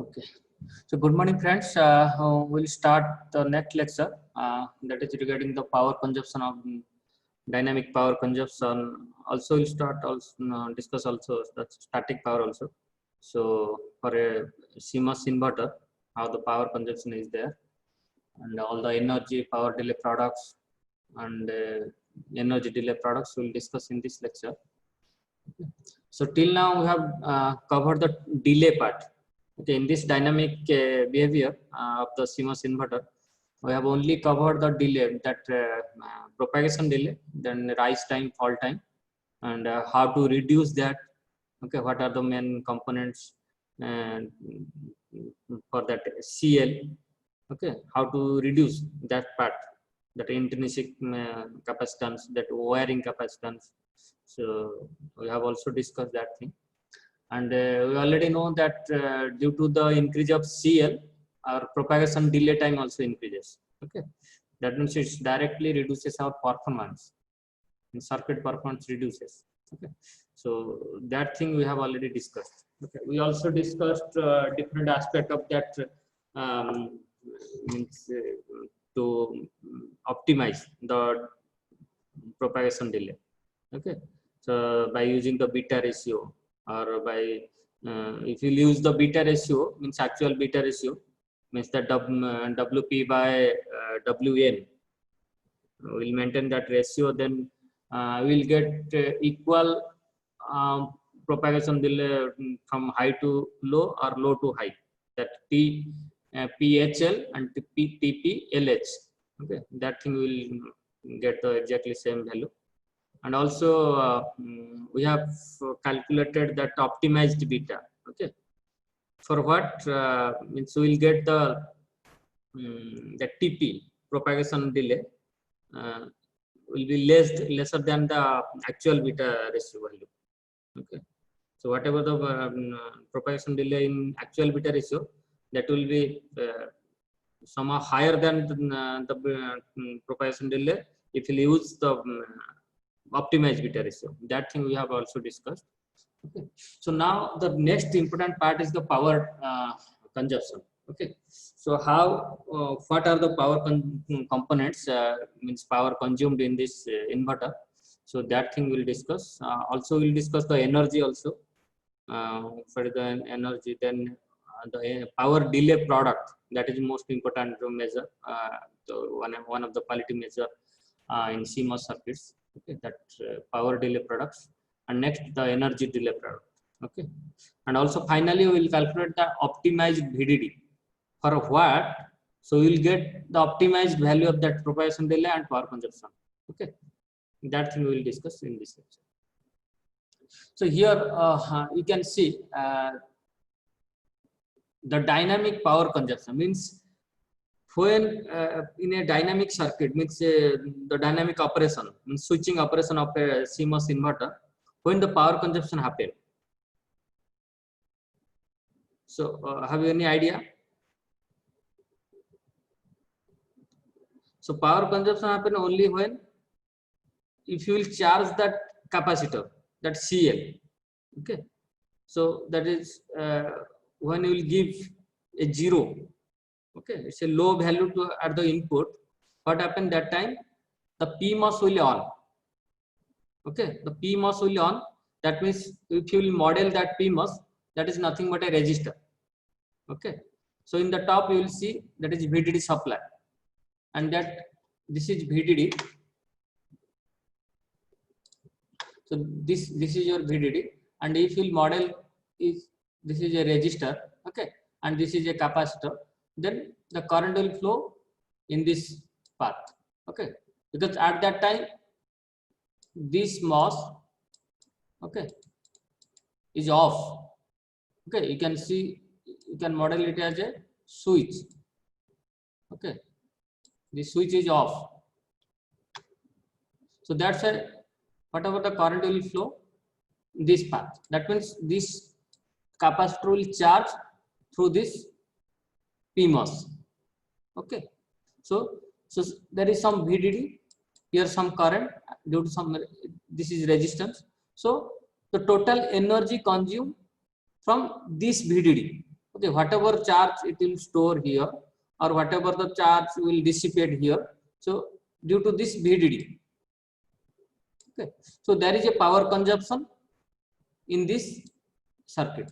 Okay. So good morning, friends. We'll start the next lecture that is regarding the power consumption of dynamic power consumption. Also, we'll start also discuss also the static power also. So for a CMOS inverter, how the power consumption is there, and all the energy power delay products and energy delay products we'll discuss in this lecture. Okay. So till now we have covered the delay part. Okay, in this dynamic behavior of the CMOS inverter, we have only covered the delay, that propagation delay, then rise time, fall time, and how to reduce that. Okay, what are the main components for that CL? Okay, how to reduce that part, that intrinsic capacitance, that wiring capacitance. So we have also discussed that thing. And we already know that due to the increase of CL, our propagation delay time also increases. Okay, that means it directly reduces our performance, and circuit performance reduces. Okay, so that thing we have already discussed. Okay, we also discussed different aspect of that means to optimize the propagation delay. Okay, so by using the beta ratio, or by if you use the beta ratio, means actual beta ratio, means that WP by WN, will maintain that ratio, then we'll get equal propagation delay from high to low or low to high, that PHL and TPLH. Okay, that thing will get the exactly same value. And also we have calculated that optimized beta. Okay, for what means we will get the TP, propagation delay, will be lesser than the actual beta ratio value. Okay, so whatever the propagation delay in actual beta ratio, that will be somehow higher than the propagation delay if you use the optimized beta ratio. That thing we have also discussed. Okay, so now the next important part is the power consumption. Okay, so how what are the power components, means power consumed in this inverter? So that thing we'll discuss. Also we'll discuss the energy also, for the energy. Then the power delay product, that is most important to measure, one of the quality measure in CMOS circuits. Okay, that power delay products. And next the energy delay product. Okay, and also finally we will calculate the optimized VDD. For what? So we will get the optimized value of that propagation delay and power consumption. Okay, that thing we will discuss in this lecture. So here you can see the dynamic power consumption, means when in a dynamic circuit, means the dynamic operation, means switching operation of a CMOS inverter, when the power consumption happen. So have you any idea? So power consumption happen only when if you will charge that capacitor, that CL. Okay, so that is when you will give a 0. Okay, it's a low value to at the input. What happened that time? The PMOS will on. Okay, the PMOS will on. That means if you will model that PMOS, that is nothing but a resistor. Okay, so in the top you will see that is VDD supply, and that this is VDD. So this is your VDD, and if you will model is this is a resistor. Okay, and this is a capacitor, then the current will flow in this path. Okay, because at that time this MOS, okay, is off. Okay, you can see, you can model it as a switch. Okay, the switch is off. So that's why whatever the current will flow this path. That means this capacitor will charge through this PMOS. Okay, so there is some VDD here, some current due to some, this is resistance. So the total energy consumed from this VDD, Okay, whatever charge it will store here, or whatever the charge will dissipate here. So due to this VDD, okay, so there is a power consumption in this circuit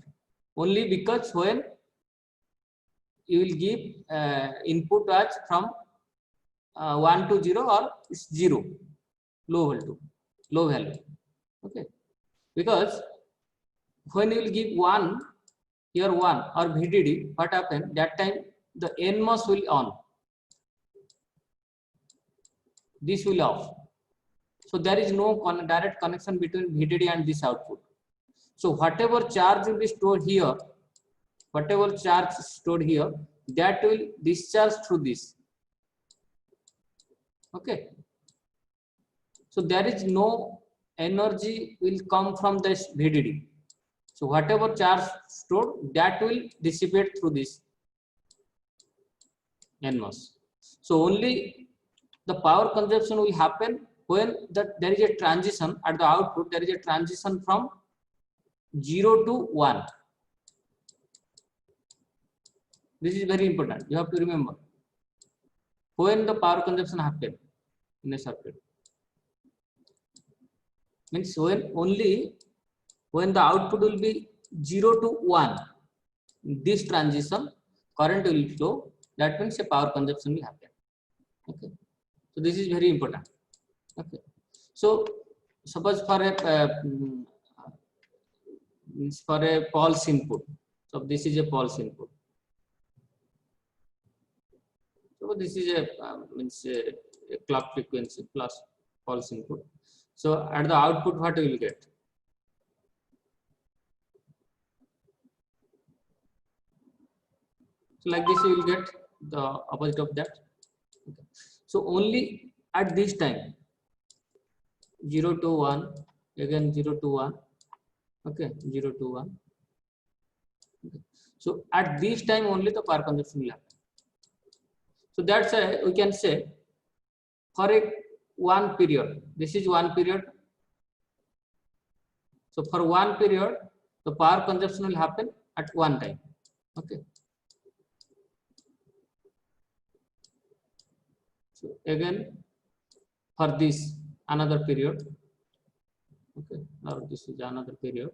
only because when you will give input as from 1 to 0 or 0, low value, okay, because when you will give 1 here 1 or VDD, what happen that time the NMOS will on, this will off. So there is no direct connection between VDD and this output. So whatever charge will be stored here, that will discharge through this. Okay. So there is no energy will come from this VDD. So whatever charge stored, that will dissipate through this NMOS. So only the power consumption will happen when there is a transition at the output. There is a transition from 0 to 1. This is very important. You have to remember when the power consumption happen in a circuit. Means when the output will be 0 to 1, this transition current will flow. That means a power consumption will happen. Okay. So this is very important. Okay. So suppose for a pulse input. So this is a pulse input. So this is a clock frequency plus pulse input. So at the output, what you will get? So like this, you will get the opposite of that. Okay. So only at this time, 0 to 1, again 0 to 1, okay, 0 to 1. Okay. So at this time only the power consumption will happen. So that's why we can say for a one period, this is one period. So for one period, the power consumption will happen at one time. Okay. So again, for this another period, okay, or this is another period.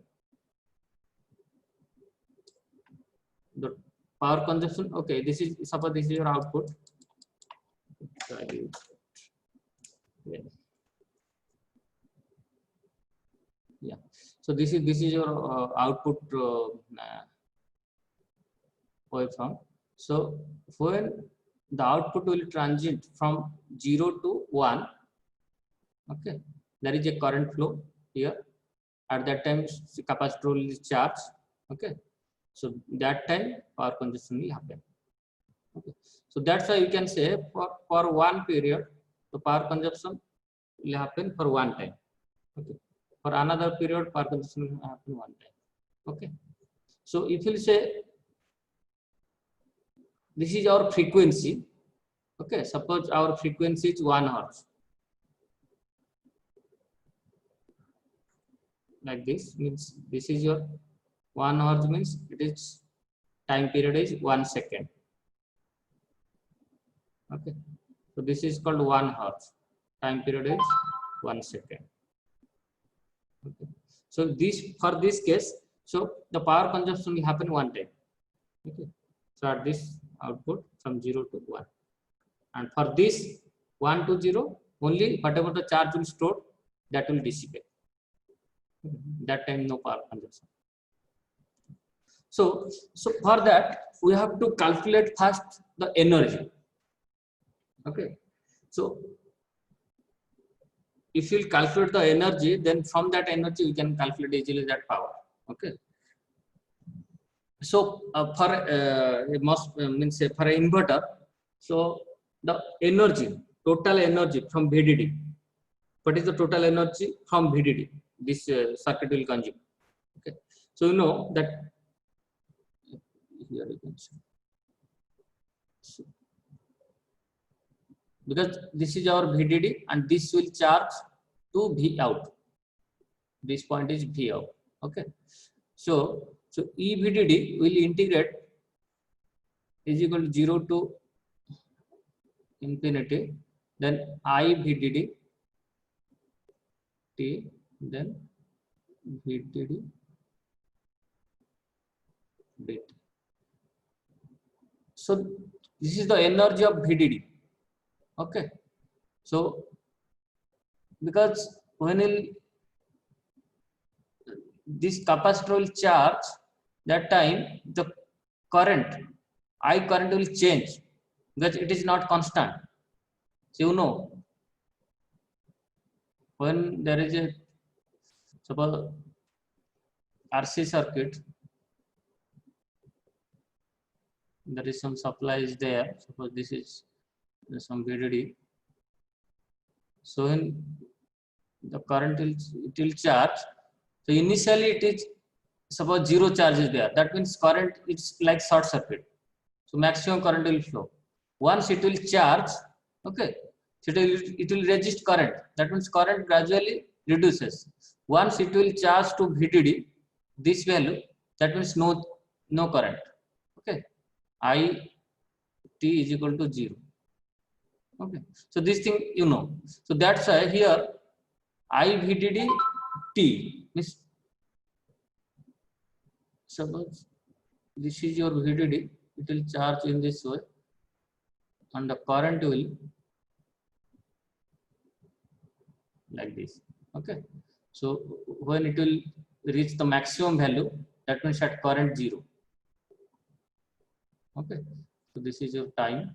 The power consumption, okay, this is suppose this is your output. Yeah. So this is your output waveform. So when the output will transit from 0 to 1, okay, there is a current flow here. At that time, the capacitor will charge. Okay, so that time power consumption will happen. Okay, so that's why you can say for one period, the power consumption will happen for one time. Okay, for another period, power consumption will happen one time. Okay, so if you say this is our frequency, okay, suppose our frequency is 1 Hz. Like this means this is your 1 Hz means it is time period is 1 second. Okay, so this is called 1 Hz. Time period is 1 second. Okay, so this for this case, so the power consumption will happen one time. Okay, so at this output from 0 to 1, and for this 1 to 0 only whatever the charge will store that will dissipate. Okay. That time no power consumption. So for that we have to calculate first the energy. Okay, so if you calculate the energy, then from that energy we can calculate easily that power. Okay, so for means for an inverter, so the energy, total energy from VDD, what is the total energy from VDD this circuit will consume? Okay, so you know that here you can see. So, because this is our VDD and this will charge to V out. This point is V out. Okay, so EVDD will integrate is equal to 0 to infinity, then I VDD T, then VDD bit. So this is the energy of VDD. Okay, so because when this capacitor will charge, that time the current I current will change because it is not constant. So you know, when there is a suppose RC circuit, there is some supply is there. Suppose this is some VDD. So when the current will charge, so initially it is suppose 0 charge is there. That means current it's like short circuit. So maximum current will flow. Once it will charge, okay, so it will resist current. That means current gradually reduces. Once it will charge to VDD, this value, that means no current. Okay, I T is equal to 0. Okay, so this thing you know. So that's why here I VDD T means suppose this is your VDD, it will charge in this way, and the current will like this. Okay, so when it will reach the maximum value, that means at current 0. Okay, so this is your time.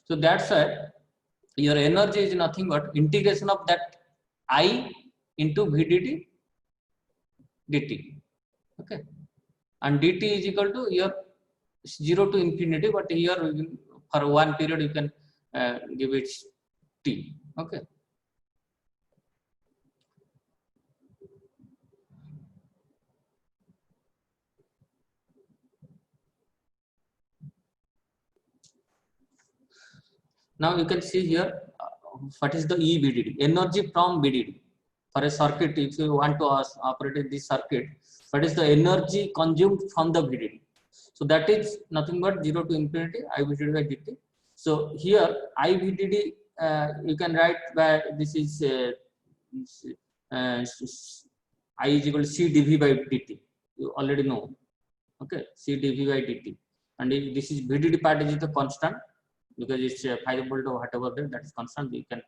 So that's why your energy is nothing but integration of that I into VDD dt. Okay, and dt is equal to your 0 to infinity, but here for one period you can give it t. Okay, now you can see here what is the EVDD, energy from VDD. For a circuit, if you want to operate this circuit, what is the energy consumed from the VDD? So that is nothing but 0 to infinity I VDD by dt. So here I VDD you can write by this is I is equal to C dV by dt. You already know. Okay, C dV by dt, and if this is VDD part is the constant because it's 5 volt or whatever that is constant. You can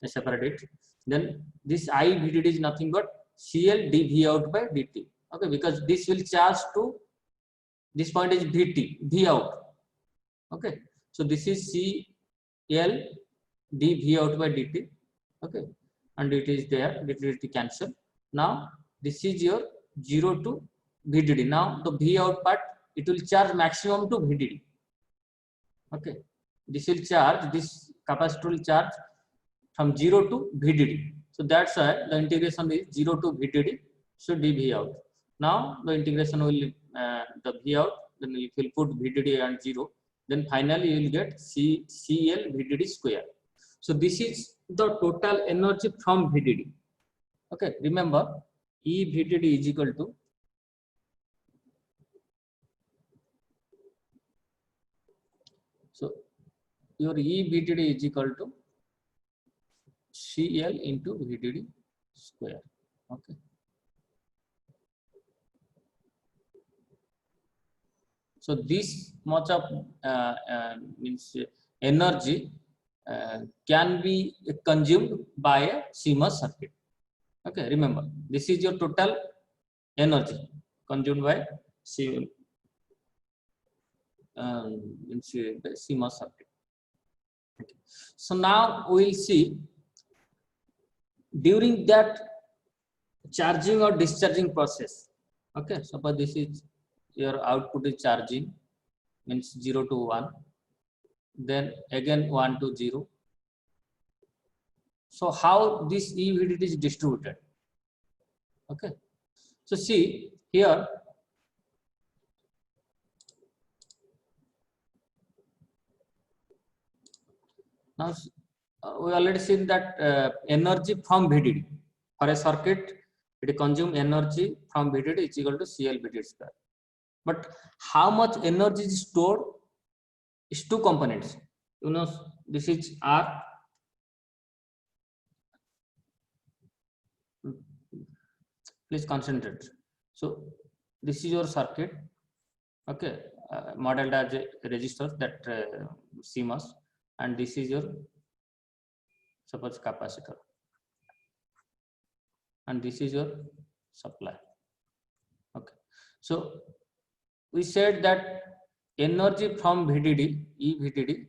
separate it. Then this I VDD is nothing but CL dV out by dt. Okay, because this will charge to this point is VT, V out. Okay, so this is CL dV out by dt. Okay, and it is there, dt cancel. Now this is your 0 to VDD. Now the V out part, it will charge maximum to VDD. Okay, this will charge, this capacitor will charge from 0 to VDD. So that's why the integration is 0 to VDD, so dV out. Now the integration will the V out, then if you put VDD and 0, then finally you will get CL VDD square. So this is the total energy from VDD. Okay, remember E VDD is equal to your E VDD is equal to CL into VDD square. Okay. So this much of means energy can be consumed by a CMOS circuit. Okay, remember this is your total energy consumed by CMOS circuit. Okay. So now we will see during that charging or discharging process. Okay, suppose this is your output is charging, means 0 to 1, then again 1 to 0. So how this E VDD is distributed? Okay, so see here now we already seen that energy from VDD for a circuit, it consume energy from VDD is equal to CL VDD square. but how much energy is stored is two components. You know, this is R. Please concentrate. So this is your circuit, okay, modeled as a resistor, that CMOS, and this is your suppose capacitor, and this is your supply. Okay, so we said that energy from VDD, EVDD,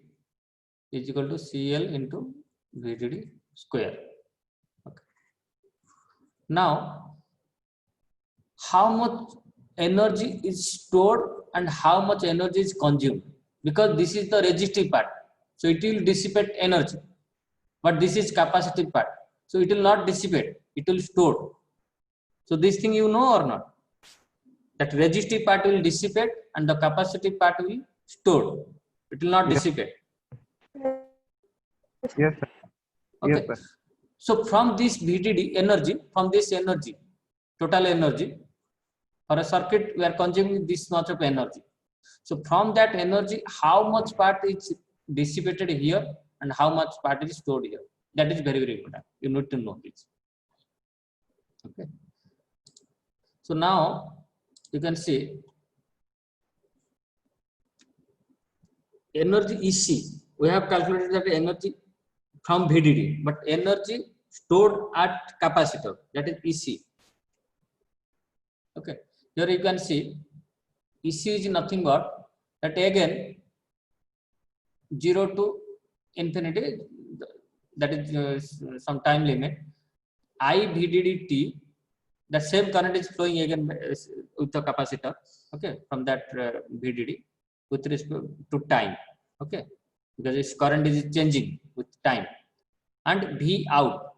is equal to CL into VDD square. Okay. Now, how much energy is stored and how much energy is consumed? Because this is the resistive part, so it will dissipate energy, but this is capacitive part, so it will not dissipate, it will store. So this thing you know or not? That resistive part will dissipate and the capacitive part will store. It will not dissipate. Yes, sir. Okay. Yes, sir. So from this VDD energy, from this energy, total energy, for a circuit we are consuming this much of energy. So from that energy, how much part is dissipated here and how much part is stored here? That is very, very important. You need to know this. Okay. So now you can see energy EC. We have calculated that energy from VDD, but energy stored at capacitor, that is EC. Okay. Here you can see EC is nothing but that again 0 to infinity, that is some time limit, I VDD T, the same current is flowing again with the capacitor, okay, from that VDD with respect to time, okay, because its current is changing with time, and V out.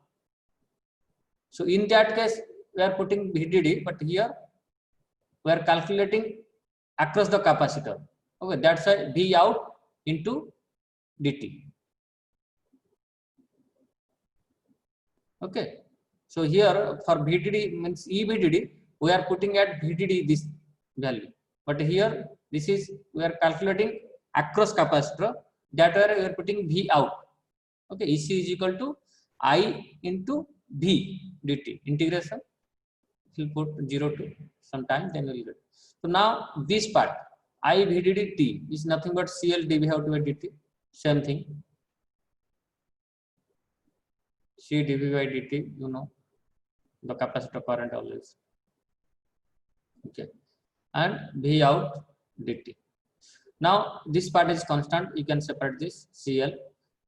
So in that case we are putting VDD, but here we are calculating across the capacitor. Okay, that's why V out into dt. Okay, so here for VDD means EVDD, we are putting at VDD this value, but here this is we are calculating across capacitor, that where we are putting V out. Okay, EC is equal to I into V dt integration. We'll put 0 to some time, then we'll get. So now this part I VDD T is nothing but CL dV out by dt. Same thing. C dV by dt, you know, the capacitor current always. Okay, and V out dt. Now this part is constant. You can separate this CL,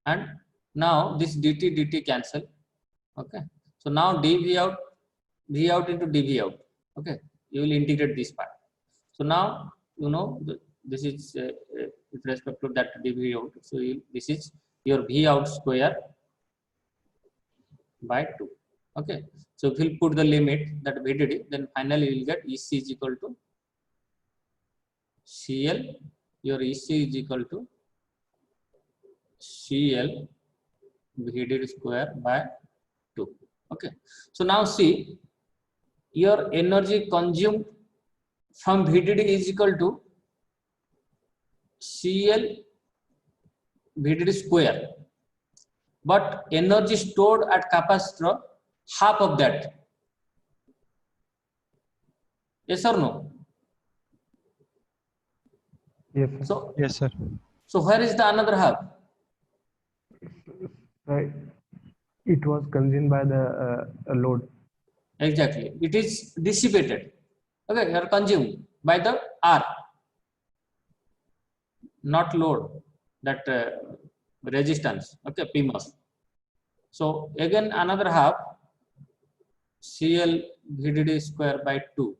and now this dt cancel. Okay, so now dV out, V out into dV out. Okay, you will integrate this part. So now you know this is with respect to that dV out. So this is your V out square by 2. Okay, so if you put the limit that VDD, then finally you will get EC is equal to CL. Your EC is equal to CL VDD square by 2. Okay, so now see your energy consumed from VDD is equal to CL VDD square, but energy stored at capacitor half of that. Yes or no? Yes, sir. So Yes, sir. so where is the another half? Right. It was consumed by the load. Exactly, it is dissipated. Okay, or consumed by the R, not load, that resistance. Okay, PMOS. So again another half CL VDD square by 2.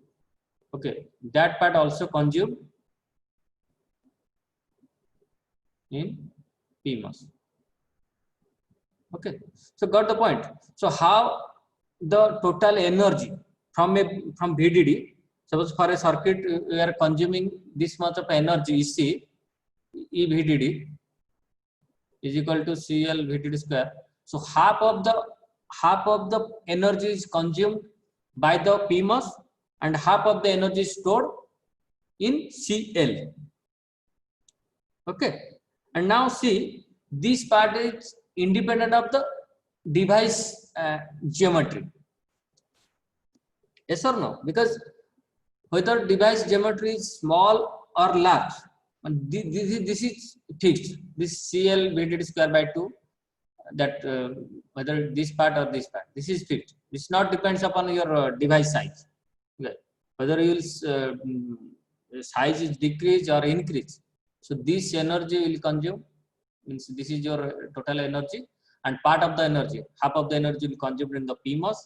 Okay, that part also consumed in PMOS. Okay, so got the point. So how the total energy from VDD, suppose for a circuit we are consuming this much of energy EC, EVDD is equal to CL VDD square. So half of the energy is consumed by the PMOS and half of the energy is stored in Cl. Okay, and now see, this part is independent of the device geometry. Yes or no? Because whether device geometry is small or large, and this is fixed. This Cl VDD square by 2, that whether this part or this part, this is fixed. This not depends upon your device size. Okay. Whether you size is decrease or increase. So this energy will consume, means this is your total energy, and part of the energy, half of the energy will consumed in the PMOS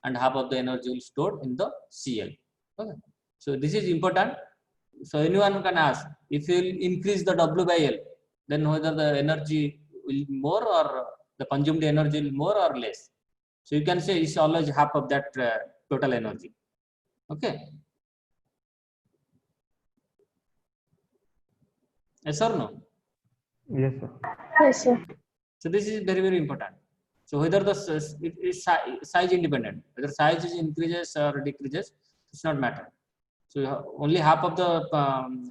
and half of the energy will stored in the Cl. Okay. So this is important. So anyone can ask, if you will increase the W by L, then whether the energy will more or the consumed energy will more or less. So you can say it's always half of that total energy. Okay. Yes or no? Yes, sir. Yes, sir. So this is very, very important. So whether the it is size independent, whether size is increases or decreases, it's not matter. So only half of the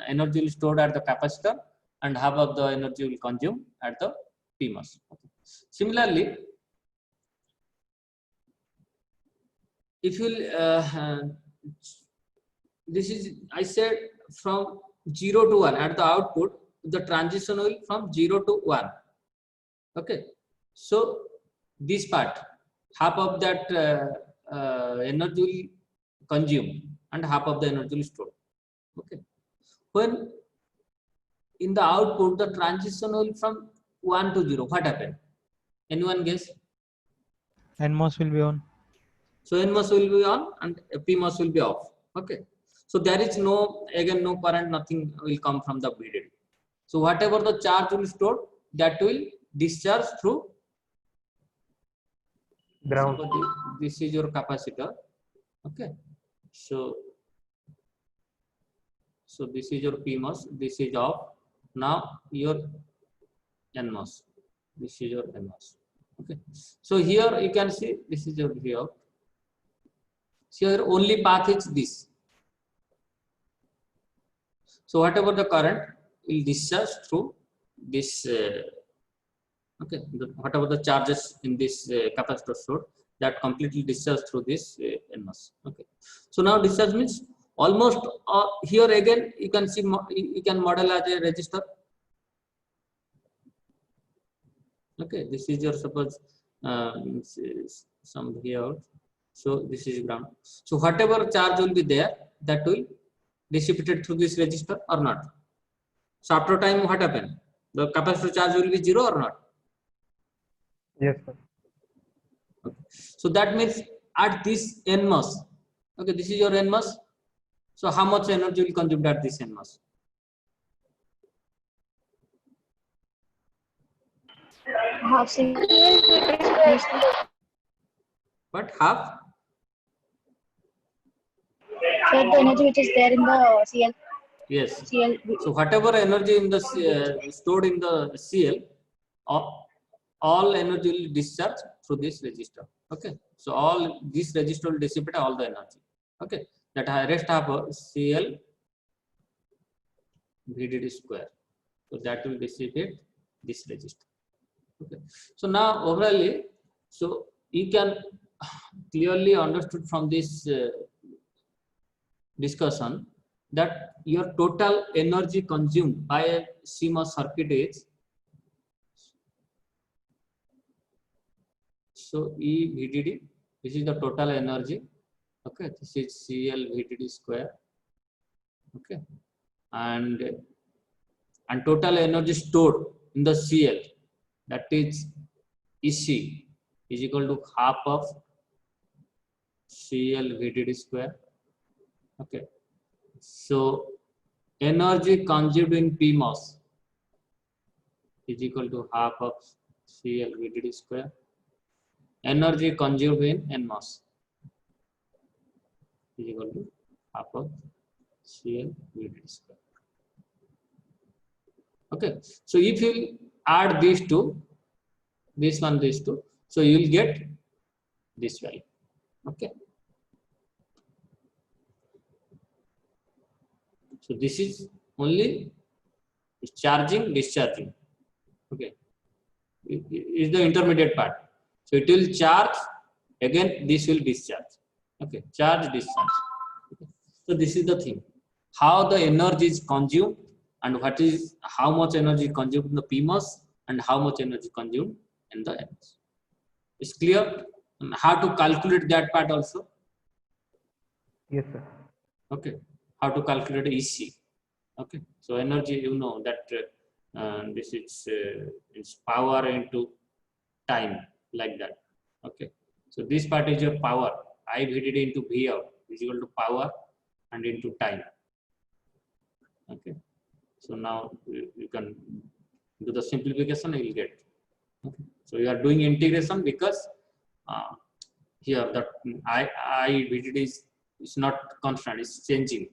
energy will stored at the capacitor and half of the energy will consume at the PMOS. Okay. Similarly, if you this is, I said, from 0 to 1 at the output, the transition will from 0 to 1. Okay, so this part, half of that energy will consume and half of the energy will store. Okay, when in the output the transition will from 1 to 0, what happened? Anyone guess? NMOS will be on. So NMOS will be on and PMOS will be off. Okay, so there is no, again, no current, nothing will come from the VDD. So whatever the charge will store, that will discharge through Ground. This is your capacitor. Okay, so this is your PMOS, this is off. Now your NMOS, this is your NMOS. Okay, so here you can see this is your V out. So your only path is this. So whatever the current will discharge through this. Okay, whatever the charges in this capacitor stored, that completely discharge through this NMOS. Okay, so now discharge means almost here again you can see, you can model as a resistor. Okay, this is your, suppose some here. So this is ground. So whatever charge will be there, that will dissipated through this resistor or not. So after time, what happened? The capacitor charge will be 0 or not? Yes, sir. Okay. So that means at this NMOS, okay, this is your NMOS. So how much energy will consumed at this NMOS? Half C. But half? So the energy which is there in the CL. Yes. CL. So whatever energy in the stored in the CL, all energy will discharge through this resistor. Okay. So all this resistor will dissipate all the energy. Okay. That rest half of CL VDD square. So that will dissipate this resistor. Okay. So now overall, so you can clearly understood from this discussion that your total energy consumed by a CMOS circuit is, so E VDD, this is the total energy. Okay, this is CL VDD square. Okay, and total energy stored in the CL, that is EC, is equal to half of CL VDD square. Okay, so energy consumed in PMOS is equal to half of CL VDD square. Energy consumed in NMOS is equal to half of CL VDD square. Okay, so if you add these two, this one, these two, so you will get this value. Okay. So this is only charging, discharging. Okay, it is the intermediate part. So it will charge, again this will discharge. Okay, charge, discharge. Okay. So this is the thing, how the energy is consumed and how much energy consumed in the PMOS and how much energy consumed in the NMOS. It's clear? And how to calculate that part also? Yes, sir. Okay, how to calculate EC? Okay, so energy, you know that this is power into time, like that. Okay, so this part is your power. I VDD into V out is equal to power and into time. Okay, so now you can do the simplification, you will get. Okay. So you are doing integration because here that I VDD is not constant, it's changing.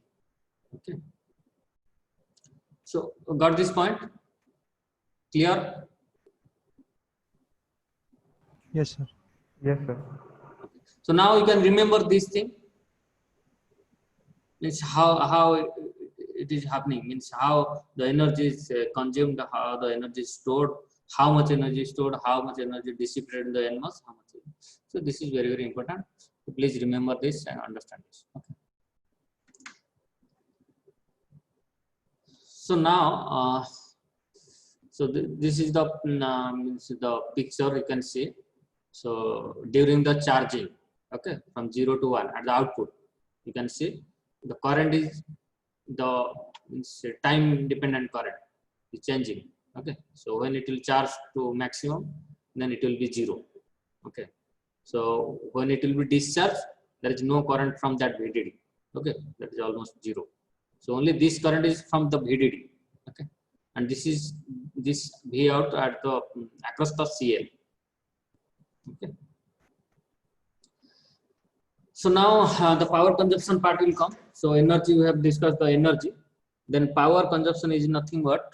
Okay. So got this point? Clear? Yes, sir. Yes, sir. So now you can remember this thing. Means how it is happening. Means how the energy is consumed, how the energy is stored, how much energy is stored, how much energy dissipated in the NMOS, how much. So this is very important. So please remember this and understand this. Okay. So now, this is the picture you can see. So during the charging, okay, from 0 to 1 at the output, you can see the current is the time dependent current is changing. Okay, so when it will charge to maximum, then it will be 0. Okay, so when it will be discharged, there is no current from that VDD. Okay, that is almost 0. So only this current is from the VDD. Okay, and this is this V out at the across the CL. Okay. So now the power consumption part will come. So energy, we have discussed the energy. Then power consumption is nothing but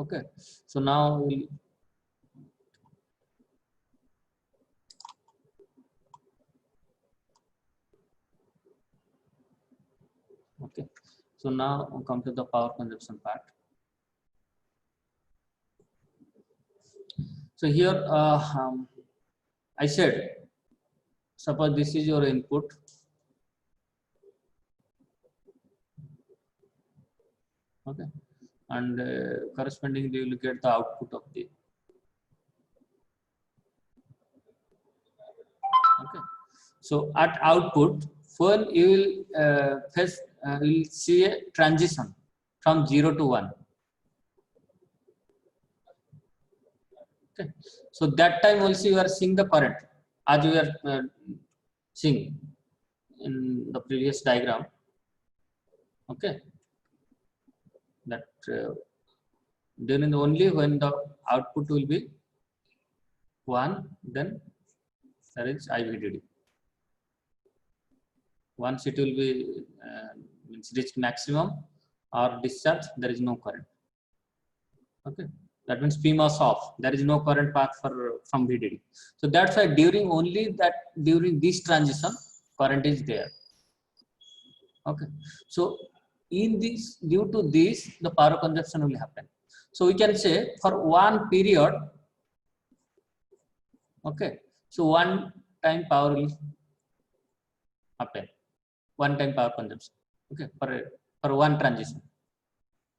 okay. So now we'll okay. So now we'll come to the power consumption part. So here I said, suppose this is your input. Okay, and correspondingly you will get the output of the. Okay, so at output, when you will will see a transition from 0 to 1. Okay, so that time also you are seeing the current as we are seeing in the previous diagram. Okay, that then only when the output will be 1, then there is IVDD. Once it will be means reached maximum or discharge, there is no current. Okay, that means PMOS off. There is no current path from VDD. So that's why during this transition, current is there. Okay, so in this, due to this, the power consumption will happen. So we can say for one period, okay, so one time power will happen, one time power consumption, okay, for one transition.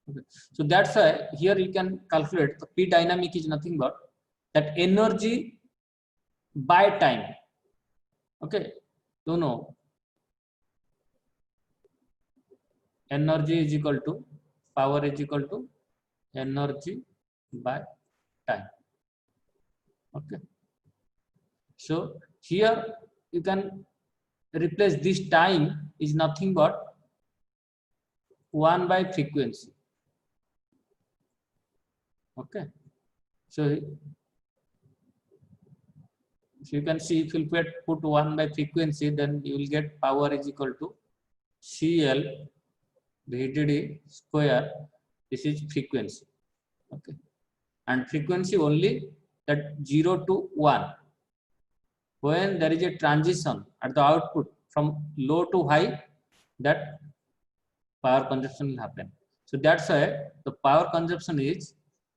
Okay. So that's why here you can calculate the P dynamic is nothing but that energy by time. Okay, you know, energy is equal to power is equal to energy by time. Okay, so here you can replace this time is nothing but 1 by frequency. Okay, so you can see if you put 1 by frequency, then you will get power is equal to CL VDD square. This is frequency. Okay, and frequency only that 0 to 1. When there is a transition at the output from low to high, that power consumption will happen. So that's why the power consumption is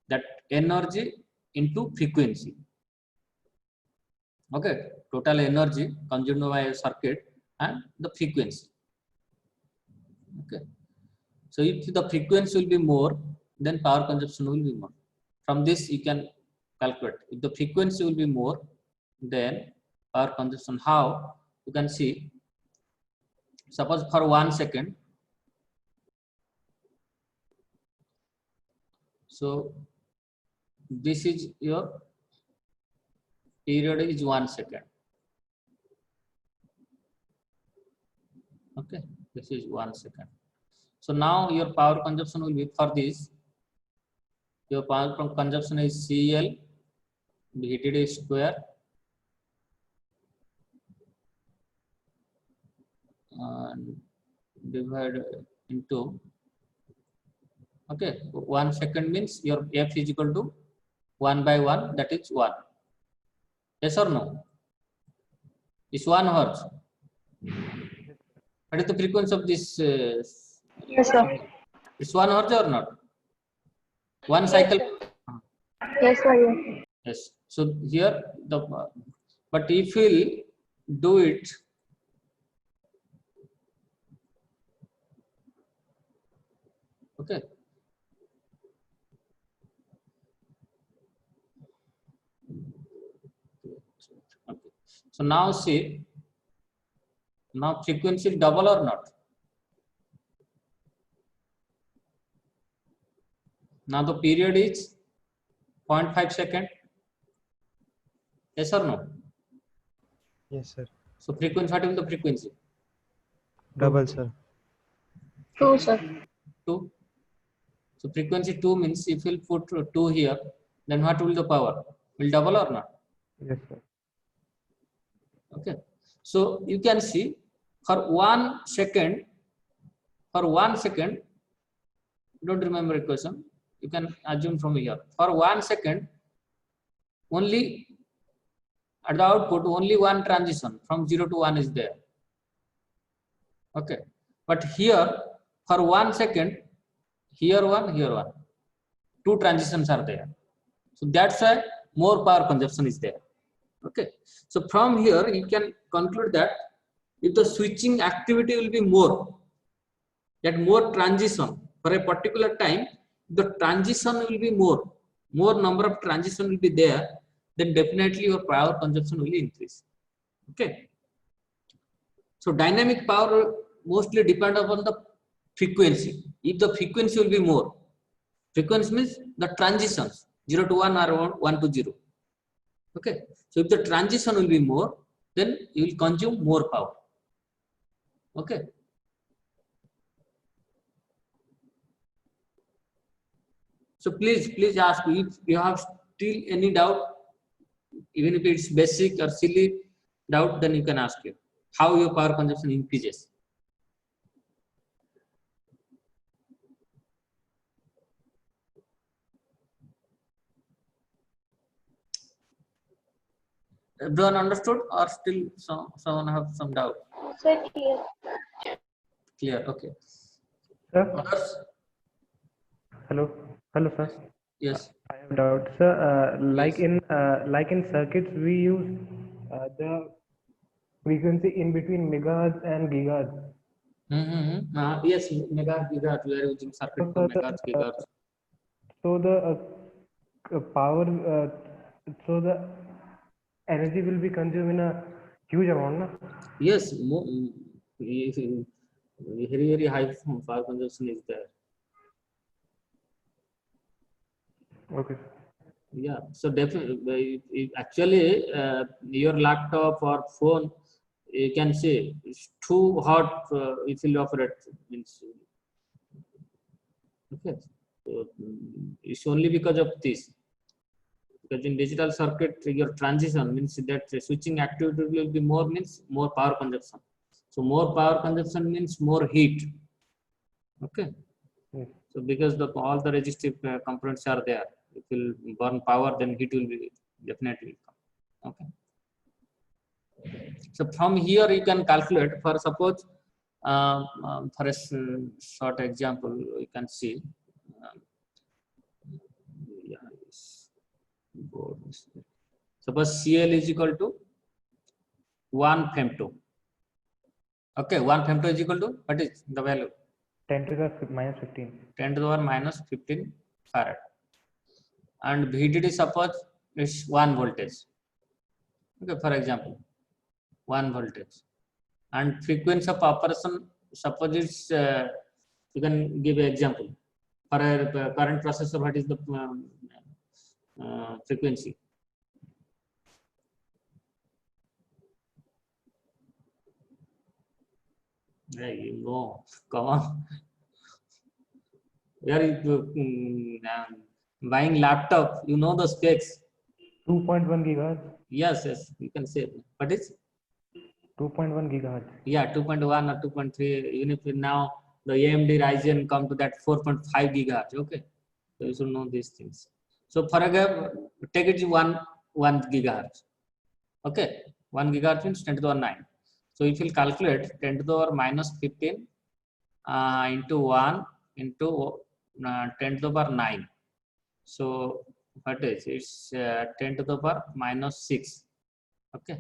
that energy into frequency. Okay, total energy consumed by a circuit and the frequency. Okay, so if the frequency will be more, then power consumption will be more. From this you can calculate. If the frequency will be more, then power consumption. How? You can see. Suppose for 1 second. So this is your period is 1 second. Okay, this is 1 second. So now your power consumption will be for this. Your power consumption is CL VDD square and divided into. Okay, 1 second means your F is equal to 1 by 1, that is 1. Yes or no? It's 1 hertz. What is the frequency of this? Yes, sir. It's 1 hertz or not? 1 cycle. Yes, sir. Yes. Yes. So here the but if we'll do it okay. Okay. So now see, now frequency is double or not? Now the period is 0.5 second. Yes or no? Yes, sir. So frequency, what is the frequency? Double, sir. 2, sir. 2. So frequency 2 means if we'll put 2 here, then what will the power? Will double or not? Yes, sir. Okay. So you can see for 1 second, don't remember equation, you can assume from here. For 1 second, only at the output, only one transition from 0 to 1 is there. Okay. But here, for 1 second, here one, 2 transitions are there. So that's why more power consumption is there. Okay. So from here, you can conclude that if the switching activity will be more, that more transition for a particular time, the transition will be more number of transition will be there, then definitely your power consumption will increase. Okay. So dynamic power mostly depend upon the frequency. If the frequency will be more, frequency means the transitions 0 to 1 or 1 to 0. Okay. So if the transition will be more, then you will consume more power. Okay. So please ask if you have still any doubt, even if it's basic or silly doubt, then you can ask you how your power consumption increases. Everyone understood or still someone have some doubt? Sir, clear. Clear. Okay. Sir, Others? hello, sir. Yes. I have doubt, sir. Yes. Like in circuits, we use the frequency in between megahertz and gigahertz. Yes, megahertz, gigahertz. We are using circuit for megahertz, gigahertz. So the power, so the energy will be consumed in a huge amount, na? Yes, very high power consumption is there. Okay. Yeah, so definitely, actually, your laptop or phone, you can say it's too hot if you operate. Means, okay, so it's only because of this. Because in digital circuit, your transition means that switching activity will be more, means more power consumption. So more power consumption means more heat. Okay. Yes. So because all the resistive components are there, it will burn power, then heat will be definitely come. Okay. So from here you can calculate for suppose for a short example you can see. Yeah, yes. Suppose CL is equal to 1 femto. Okay, 1 femto is equal to what is the value? 10 to the minus 15. 10 to the power minus 15 farad. And VDD suppose is 1 voltage. Okay, for example, 1 voltage. And frequency of operation suppose it's you can give an example for a current processor. What is the frequency? Yeah, you know, come on. We are buying laptop. You know the specs. 2.1 gigahertz. Yes, yes, you can say. What is? 2.1 gigahertz. Yeah, 2.1 or 2.3. Even if now the AMD Ryzen come to that 4.5 gigahertz. Okay, so you should know these things. So for example, take it to 1 gigahertz. Okay, 1 gigahertz means 10 to the power 9. So if you calculate 10 to the power minus 15 into 1 into 10 to the power 9. So what is it's 10 to the power minus 6. Okay,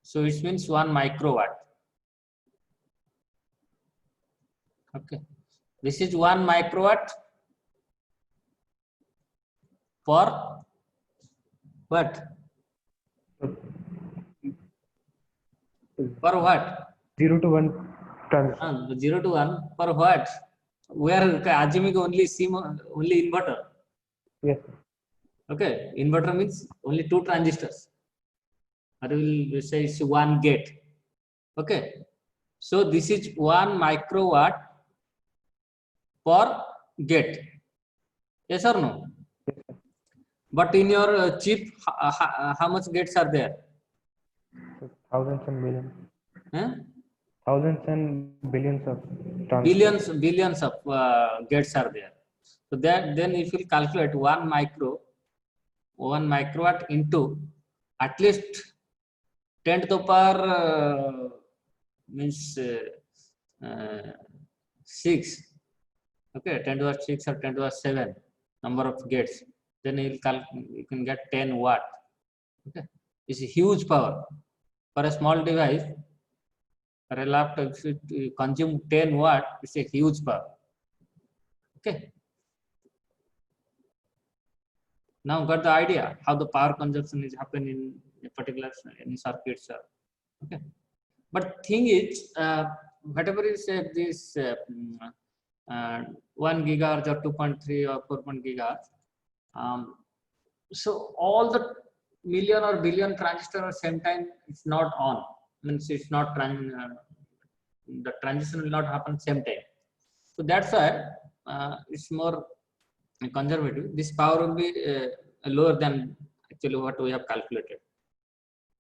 so it means 1 microwatt. Okay, this is 1 microwatt for what? For what? 0 to 1 transistor. 0 to 1 for what? We are assuming only inverter. Yes. Okay, inverter means only 2 transistors. Or we will say it's 1 gate. Okay, so this is 1 microwatt per gate. Yes or no? But in your chip, how much gates are there? Thousands and millions. Huh? Thousands and billions of transistors. Billions of gates are there. So that then if you calculate 1 microwatt into at least 10 to the power means 6. Okay, 10 to the power 6 or 10 to the power 7 number of gates. Then you can get 10 watt. Okay, it's a huge power for a small device. For a laptop, if you consume 10 watt, it's a huge power. Okay. Now got the idea how the power consumption is happening in a particular circuit. Okay. But thing is, whatever is this 1 gigahertz or 2.3 or 4 gigahertz. So all the million or billion transistors at the same time it's not on. Means it's not the transition will not happen same time. So that's why it's more conservative. This power will be lower than actually what we have calculated.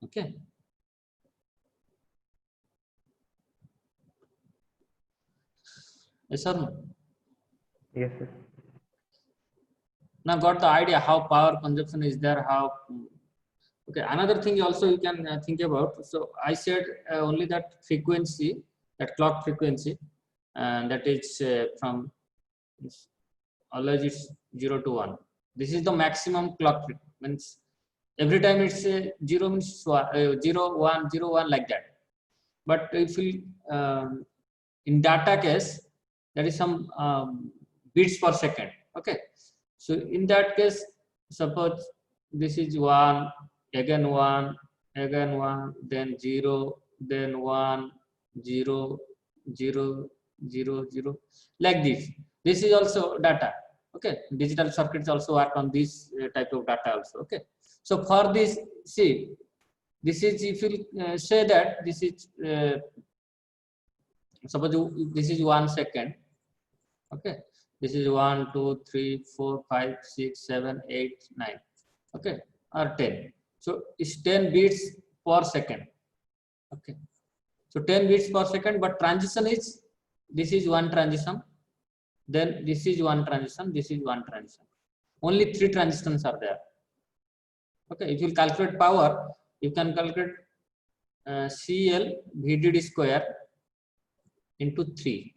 Okay. Yes or no? Yes, yes. Now got the idea how power consumption is there, how. Okay, another thing also you can think about. So I said only that frequency, that clock frequency, and that is from always it's 0 to 1. This is the maximum clock frequency. Means every time it's 0 means 0, 1, 0, 1 like that. But if we in data case there is some beats per second. Okay, so in that case, suppose this is 1, again 1, again 1, then 0, then 1, 0, 0, 0, 0, like this. This is also data. Okay, digital circuits also work on this type of data also. Okay, so for this, see, this is if you say that this is suppose this is 1 second. Okay, this is 1, 2, 3, 4, 5, 6, 7, 8, 9. Okay, or 10. So it's 10 beats per second. Okay, so 10 beats per second, but transition is this is 1 transition, then this is 1 transition, this is 1 transition. Only 3 transitions are there. Okay, if you calculate power, you can calculate CL VDD square into 3.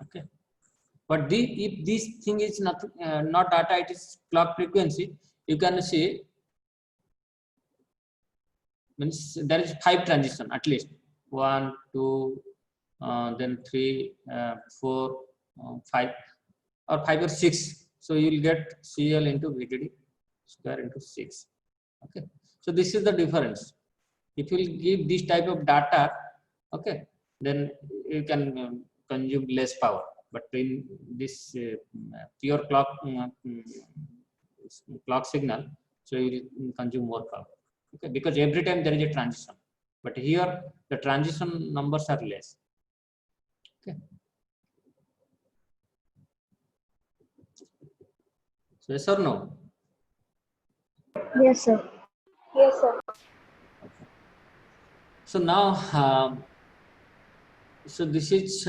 Okay, but if this thing is not data, it is clock frequency, you can see means there is 5 transition at least, 1 2 then 3 4 5 or 5 or 6. So you will get CL into VDD square into 6. Okay, so this is the difference. If you will give this type of data, okay, then you can consume less power. But in this pure clock clock signal, so you will consume more power. Okay, because every time there is a transition, but here the transition numbers are less. Okay, so yes or no? Yes, sir. Yes, sir. So now, so this is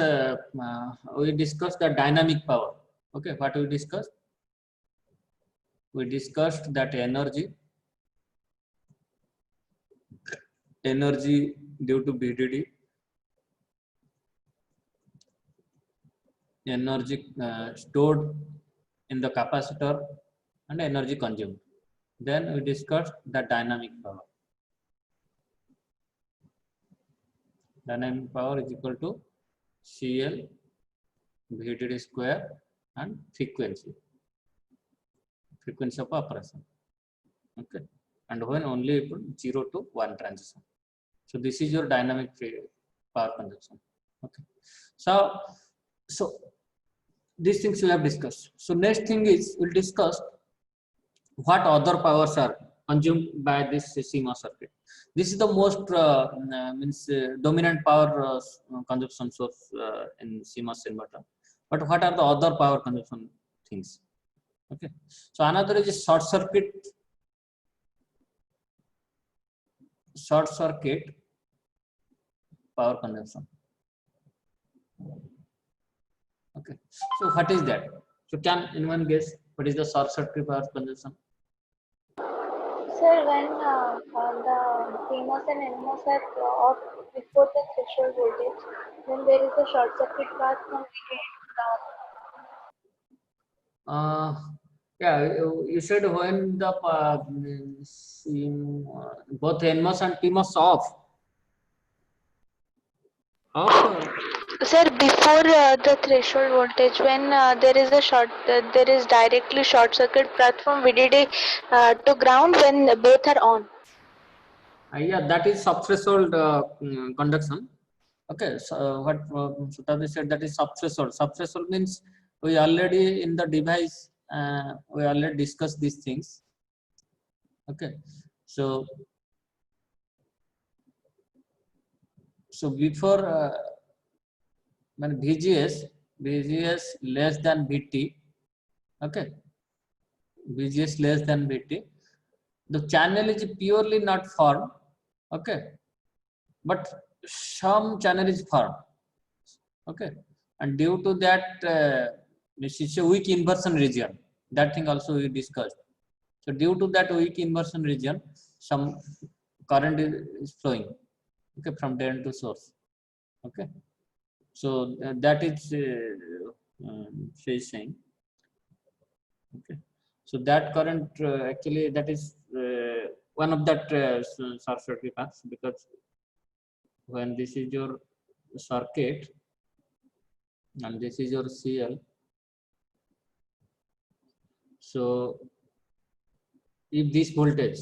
we discussed the dynamic power. Okay, what we discussed? We discussed that energy due to VDD, energy stored in the capacitor, and energy consumed. Then we discussed the dynamic power. Dynamic power is equal to CL VDD square and frequency of operation. Okay, and when only 0 to 1 transition. So this is your dynamic power consumption. Okay, so these things we have discussed. So next thing is we'll discuss what other powers are consumed by this CMOS circuit. This is the most dominant power consumption source in CMOS inverter. But what are the other power consumption things? Okay, so another is short circuit power consumption. Okay, so what is that? So can anyone guess what is the short circuit power consumption? Sir, when the CMOS and NMOS are off before the threshold voltage, then there is a short circuit path from VDD to ground. Yeah, you said when the both NMOS and PMOS off. Sir, before the threshold voltage, when there is directly short circuit path from VDD to ground when both are on. Yeah, that is subthreshold conduction. Okay, so what Sutabi said, that is subthreshold. Subthreshold means we already in the device we already discussed these things. Okay, so before when VGS less than VT, okay, VGS less than VT, the channel is purely not formed, okay, but some channel is formed, okay, and due to that this is a weak inversion region. That thing also we discussed. So due to that weak inversion region, some current is flowing, okay, from drain to source. Okay, so that is she is saying. Okay, so that current actually that is one of that short circuit paths, because when this is your circuit and this is your CL, so if this voltage,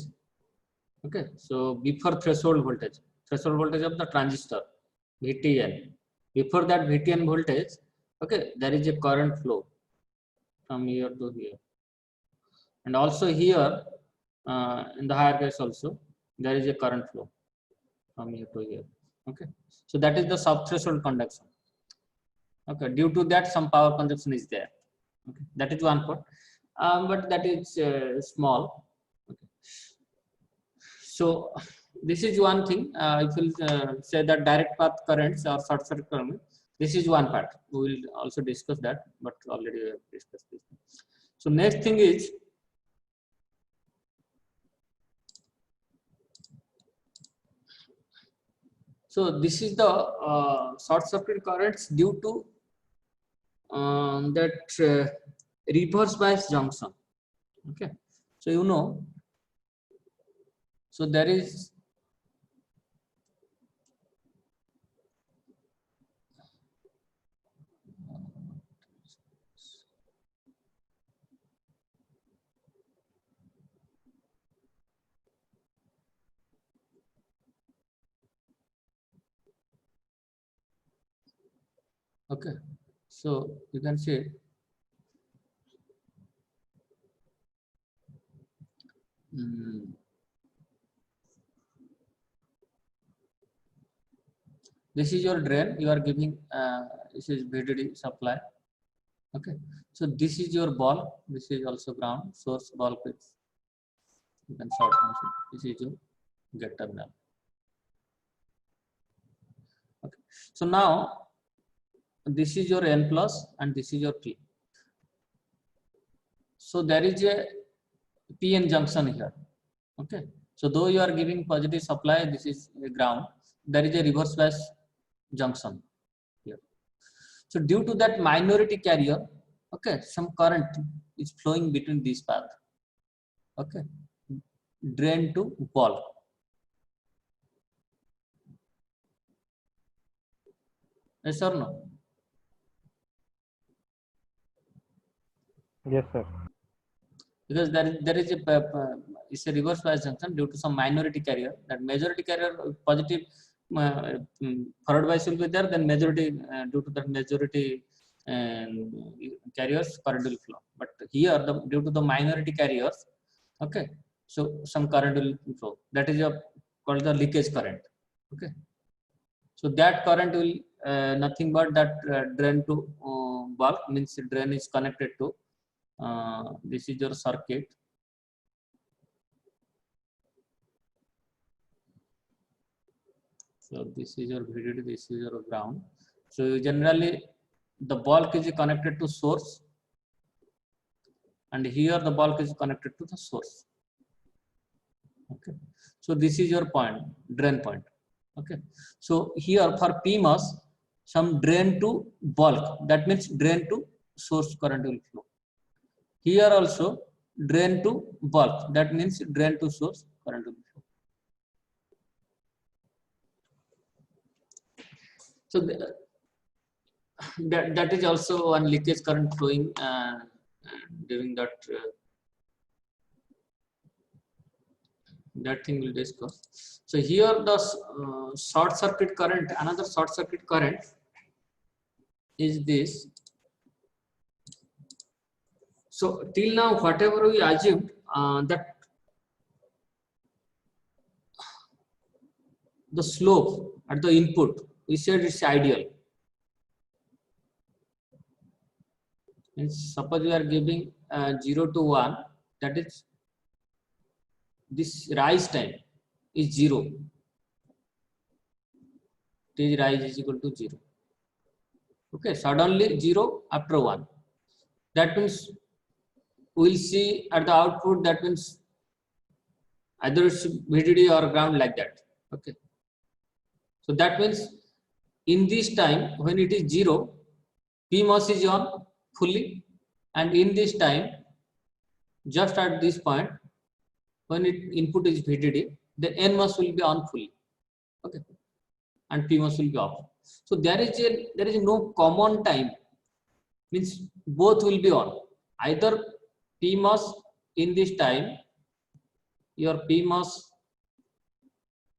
okay, so before threshold voltage of the transistor VTN, before that VTN voltage, okay, there is a current flow from here to here, and also here in the higher case also there is a current flow from here to here. Okay, so that is the subthreshold conduction. Okay, due to that some power consumption is there. Okay, that is one part, but that is small. Okay, so this is one thing. If you say that direct path currents or short circuit current, this is one part. We will also discuss that, but already we have discussed this. So next thing is So this is the short circuit currents due to that reverse bias junction. Okay, so you know, so there is okay, so you can see this is your drain. You are giving this is VDD supply. Okay, so this is your bulb. This is also ground source bulb. Is you can short function. This is your get terminal. Okay, so now this is your N plus and this is your P. So there is a PN junction here. Okay, so though you are giving positive supply, this is a ground. There is a reverse bias junction here. So due to that minority carrier, okay, some current is flowing between this path. Okay, drain to bulb. Yes or no? Yes, sir. Because there is a it's a reverse bias junction due to some minority carrier. That majority carrier positive forward bias will be there. Then majority due to that majority carriers current will flow. But here due to the minority carriers, okay, so some current will flow. That is called the leakage current. Okay, so that current will nothing but that drain to bulb, means drain is connected to this is your circuit. So this is your VDD, this is your ground. So generally the bulk is connected to source, and here the bulk is connected to the source. Okay, so this is your point, drain point. Okay, so here for PMOS, some drain to bulk, that means drain to source current will flow. Here also drain to bulk, that means drain to source current will flow. So that is also one leakage current flowing during that that thing we'll discuss. So here the short circuit current, another short circuit current is this. So till now whatever we assumed that the slope at the input, we said it's ideal. And suppose we are giving 0 to 1, that is this rise time is 0. Stage rise is equal to 0. Okay, suddenly 0 after 1. That means we'll see at the output, that means either it's VDD or ground like that. Okay, so that means in this time when it is 0, PMOS is on fully, and in this time just at this point when input is VDD, the NMOS will be on fully. Okay, and PMOS will be off. So there is no common time, means both will be on. Either PMOS in this time, your PMOS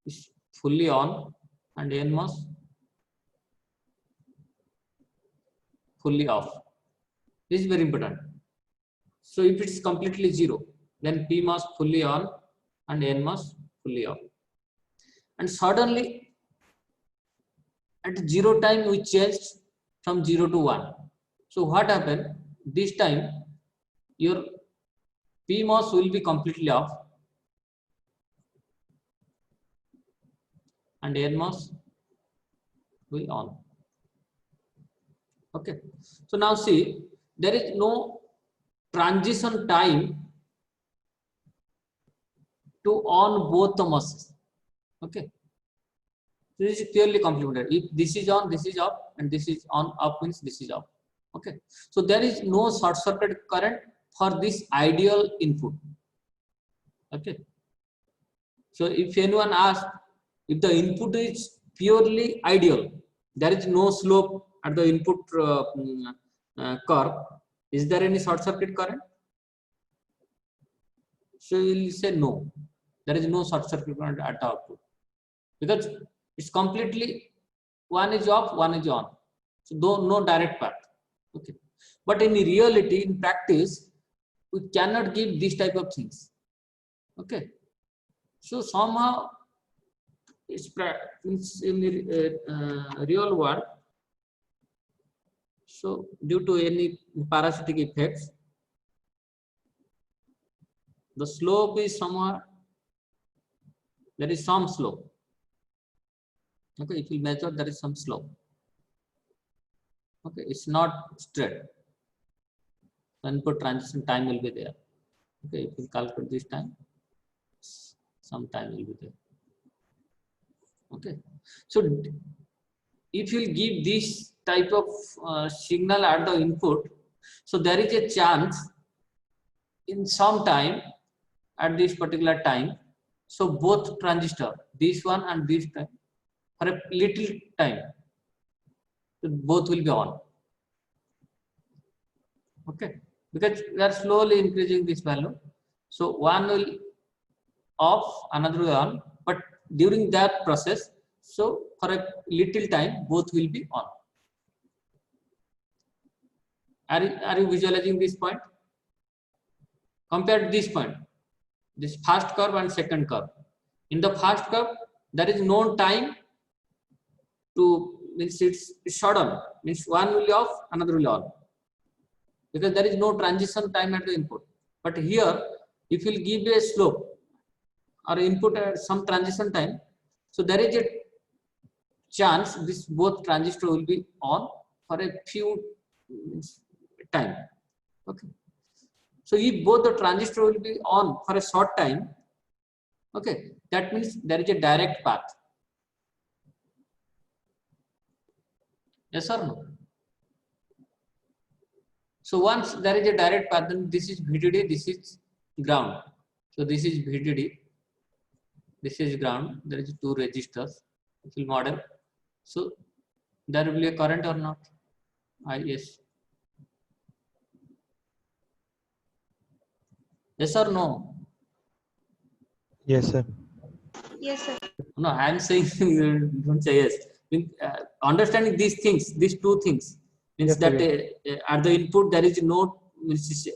is fully on and NMOS fully off. This is very important. So if it's completely 0, then PMOS fully on and NMOS fully off. And suddenly at 0 time we changed from 0 to 1. So what happened? This time your PMOS will be completely off and NMOS will on. Okay, so now see, there is no transition time to on both the MOSFETs. Okay, This is purely complementary. If this is on, this is off, and this is on, off means this is off. Okay. So there is no short circuit current for this ideal input. Okay. So if anyone asks, if the input is purely ideal, there is no slope at the input curve, is there any short circuit current? So you will say no, there is no short circuit current at the output, because it's completely, one is off, one is on. So no direct path. Okay. But in reality, in practice, we cannot give this type of things. Okay. So somehow it's in the real world. So due to any parasitic effects, the slope is somewhere, there is some slope. Okay, if you measure, there is some slope. Okay, it's not straight. Input transition time will be there. Okay, if you calculate this time, some time will be there. Okay, so if you give this type of signal at the input, so there is a chance in some time at this particular time, so both transistor, this one and this time, for a little time, both will be on. Okay, because we are slowly increasing this value, so one will off, another will on, but during that process, so for a little time, both will be on. Are you visualizing this point? Compare this point, this first curve and second curve. In the first curve, there is no time to, means it's short on, means one will be off, another will be on, because there is no transition time at the input. But here, if you give a slope or input at some transition time, so there is a chance this both transistor will be on for a few time. Okay. So if both the transistor will be on for a short time, okay, that means there is a direct path. Yes or no? So once there is a direct path, then this is VDD, this is ground. So this is VDD, this is ground. There is two resistors. It will model. So there will be a current or not? Yes. Yes or no? Yes, sir. Yes, sir. No, I am saying don't say yes. Understanding these things, these two things, means Yes, sir, that at the input there is no,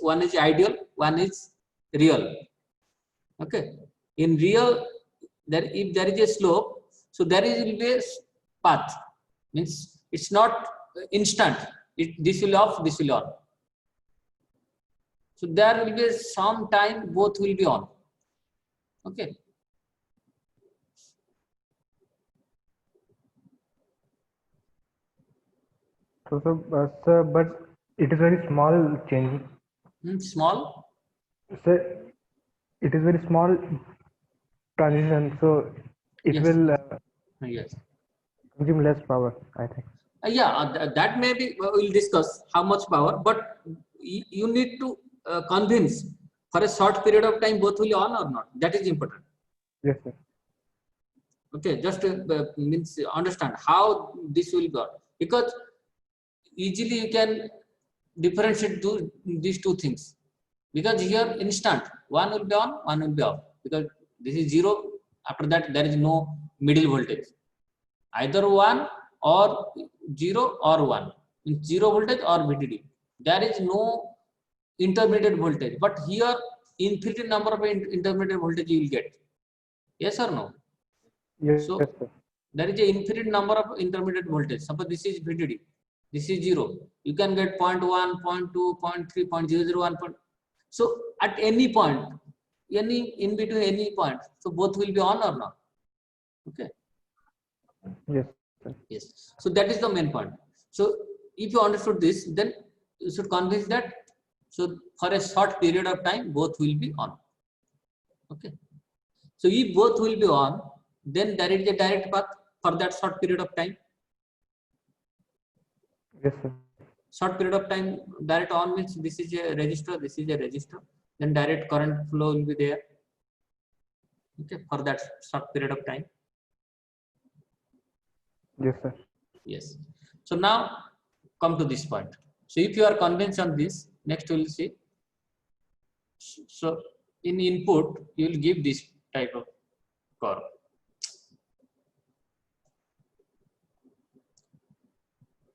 one is ideal, one is real. Okay. In real, if there is a slope, so there will be a path. Means it's not instant. This will off, this will on. So there will be some time both will be on. Okay. So, sir, but it is very small change. Small. Sir, it is very small transition, so it Yes. will Yes. consume less power, I think. That may be, we'll discuss how much power, but you need to convince for a short period of time both will be on or not. That is important. Yes, sir. Okay, just means understand how this will go, because easily you can differentiate these two things, because here instant one will be on, one will be off, because this is 0. After that there is no middle voltage, either 1 or 0 or 1, in 0 voltage or VDD. There is no intermediate voltage, but here infinite number of intermediate voltage you will get. Yes or no? Yes, So yes, sir. there is an infinite number of intermediate voltage. Suppose this is VDD, this is 0. You can get 0.1, 0.2, 0.3, 0.001. So at any point, any in between any point, so both will be on or not. Okay. Yes, sir. Yes. So that is the main point. So if you understood this, then you should convince that. So for a short period of time, both will be on. Okay. So if both will be on, then there is a direct path. for that short period of time. Yes, sir. Short period of time, direct on means this is a resistor, this is a resistor, then direct current flow will be there. Okay, for that short period of time. Yes, sir. Yes. So now come to this point. So if you are convinced on this, next we will see. So in input, you will give this type of curve.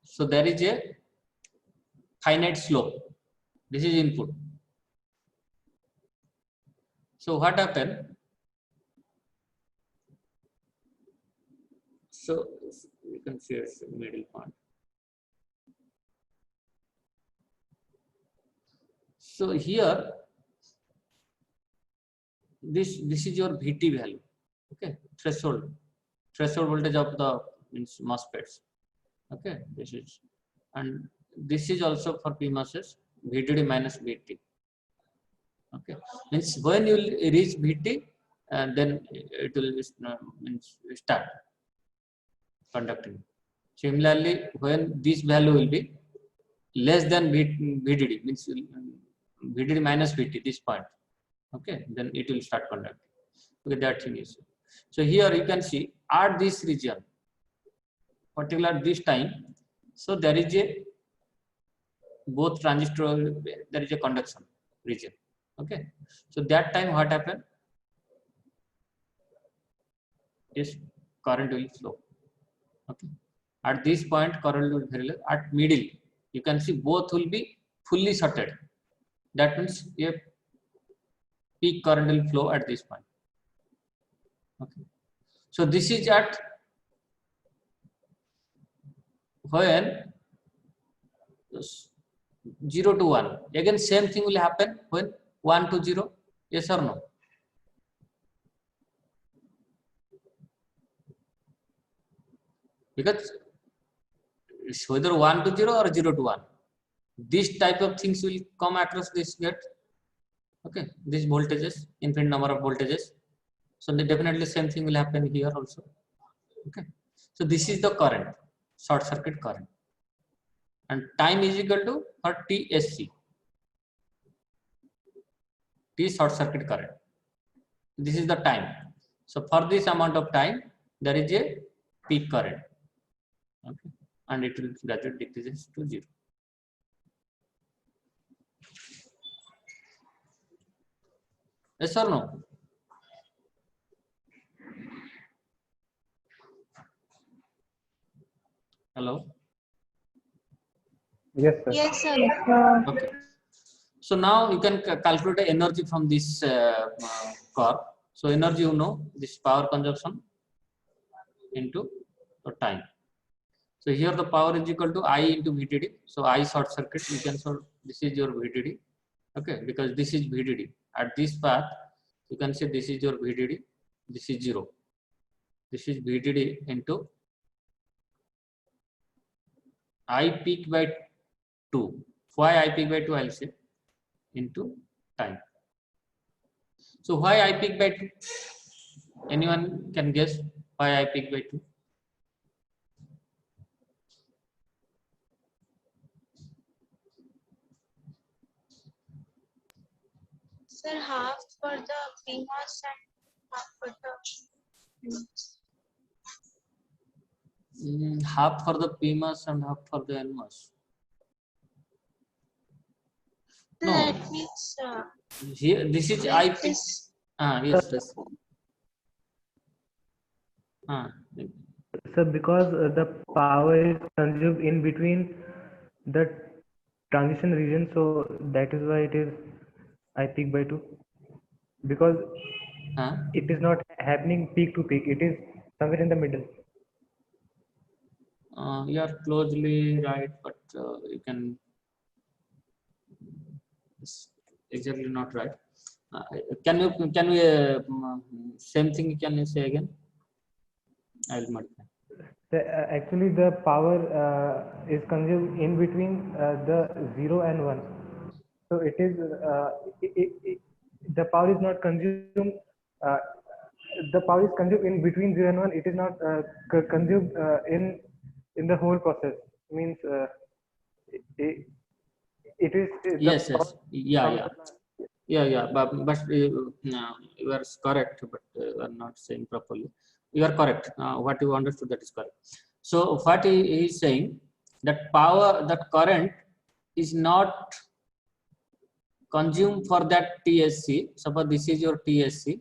So there is a finite slope. This is input. So what happened? So you can see it's the middle point. So here, this is your VT value. Okay, threshold voltage of the means MOSFETs. Okay, this is, and this is also for PMOSes, VDD minus VT. Okay, means when you will reach VT, then it will means start conducting. Similarly, when this value will be less than VDD, means VDD minus VT, this point. Okay, then it will start conducting. Okay, that thing is. So here you can see at this region, particular this time, so there is a both transistor, there is a conduction region. Okay, so that time what happened? Yes, current will flow. Okay, at this point current will be very low. At middle, you can see both will be fully shorted. That means a peak current will flow at this point. Okay, so this is at when 0 to 1. Again, same thing will happen when 1 to 0. Yes or no? Because it's whether 1 to 0 or 0 to 1, this type of things will come across this gate. Okay, these voltages, infinite number of voltages. So definitely same thing will happen here also. Okay, so this is the current, short circuit current, and time is equal to for TSC, T short circuit current. This is the time. So for this amount of time, there is a peak current. Okay, and it will gradually decreases to 0. Yes or no? Hello. Yes, sir. Yes, sir. Okay. So now you can calculate the energy from this curve. So energy, you know, this power consumption into the time. So here the power is equal to I into VDD. So I short circuit, you can solve, this is your VDD. Okay, because this is VDD. At this path, you can say this is your VDD, this is 0. This is VDD into I peak by 2. Why I peak by 2? I'll say into time. So why I peak by 2? Anyone can guess why I peak by 2? Sir, half for the PMOS and half for the NMOS. Half for the PMOS and half for the NMOS. No. That means Here, this is I peak. this. Yes, yes. So because the power is consumed in between the transition region, so that is why it is I peak by 2. Because it is not happening peak to peak, it is somewhere in the middle. You are closely right, but you can, it's exactly not right. Can you same thing can you say again? I will modify. Actually, the power is consumed in between the 0 and 1. So it is the power is not consumed the power is consumed in between 0 and 1. It is not consumed in the whole process. Means it, it is the Yes, power yes, yeah, from yeah. the plant. But you are correct, but you are not saying properly. You are correct. What you understood, that is correct. So what he is saying, that power, that current is not consumed for that TSC. Suppose this is your TSC,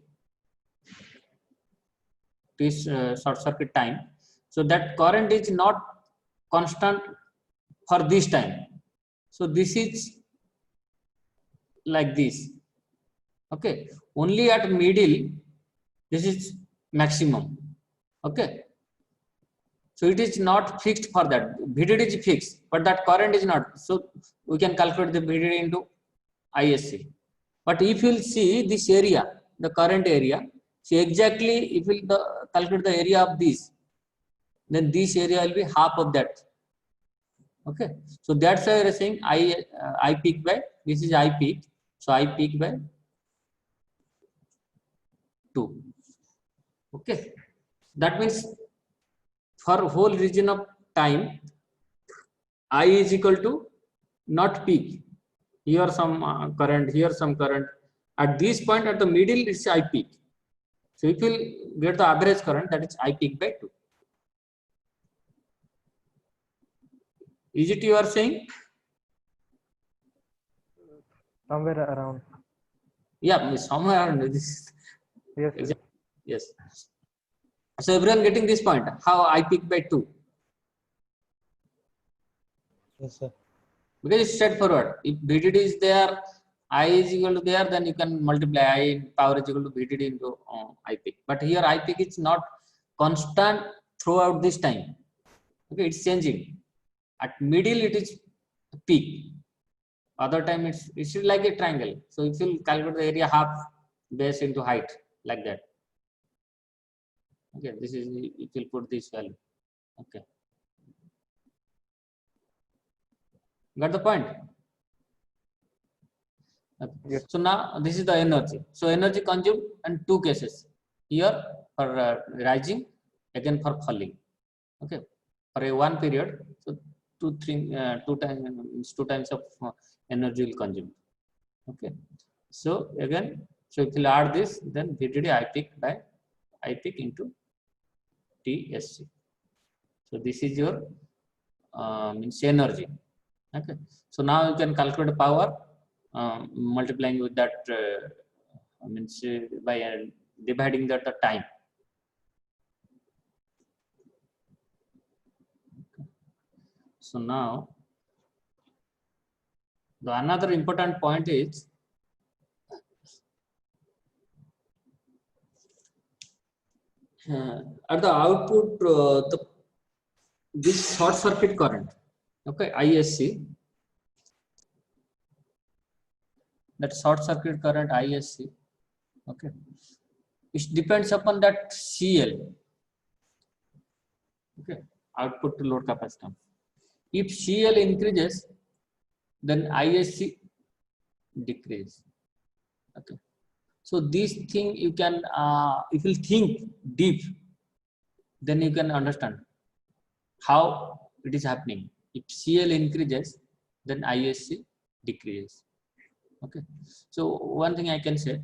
this short circuit time. So that current is not constant for this time. So this is like this. Okay, only at middle this is maximum. Okay, so it is not fixed for that. VDD is fixed, but that current is not. So we can calculate the VDD into ISC. But if you will see this area, the current area, so exactly if you will calculate the area of this, then this area will be half of that. Okay, so that's why we are saying I peak by, this is I peak, so I peak by 2. Okay, that means for whole region of time, I is equal to not peak. Here some current, here some current. At this point, at the middle, it's I peak. So if you get the average current, that is I peak by 2. Is it you are saying? Somewhere around. Yeah, somewhere around this. Yes. Exactly. Yes. So everyone getting this point? How I peak by 2? Yes, sir. Because it's straightforward. If VDD is there, I is equal to there, then you can multiply I power is equal to VDD into I peak. But here I peak is not constant throughout this time. Okay, it's changing. At middle it is peak. Other time it's like a triangle. So if you calculate the area half base into height like that. Okay, this is it will put this value. Okay. Got the point? Okay. Yes. So now this is the energy. So energy consumed in 2 cases. Here for rising, again for falling. Okay, for a 1 period. So 2 times of energy will consume. Okay. So again, so if you add this, then VDD I peak by I peak into TSC. So this is your means energy. Okay. So now you can calculate power multiplying with that means by dividing that the time. Okay. So now the another important point is at the output this short circuit current, okay, ISC, that short circuit current ISC, okay, it depends upon that CL, okay, output to load capacitance. If CL increases, then ISC decreases. Okay, so this thing you can if you think deep, then you can understand how it is happening. If CL increases, then ISC decreases. Okay, so one thing I can say,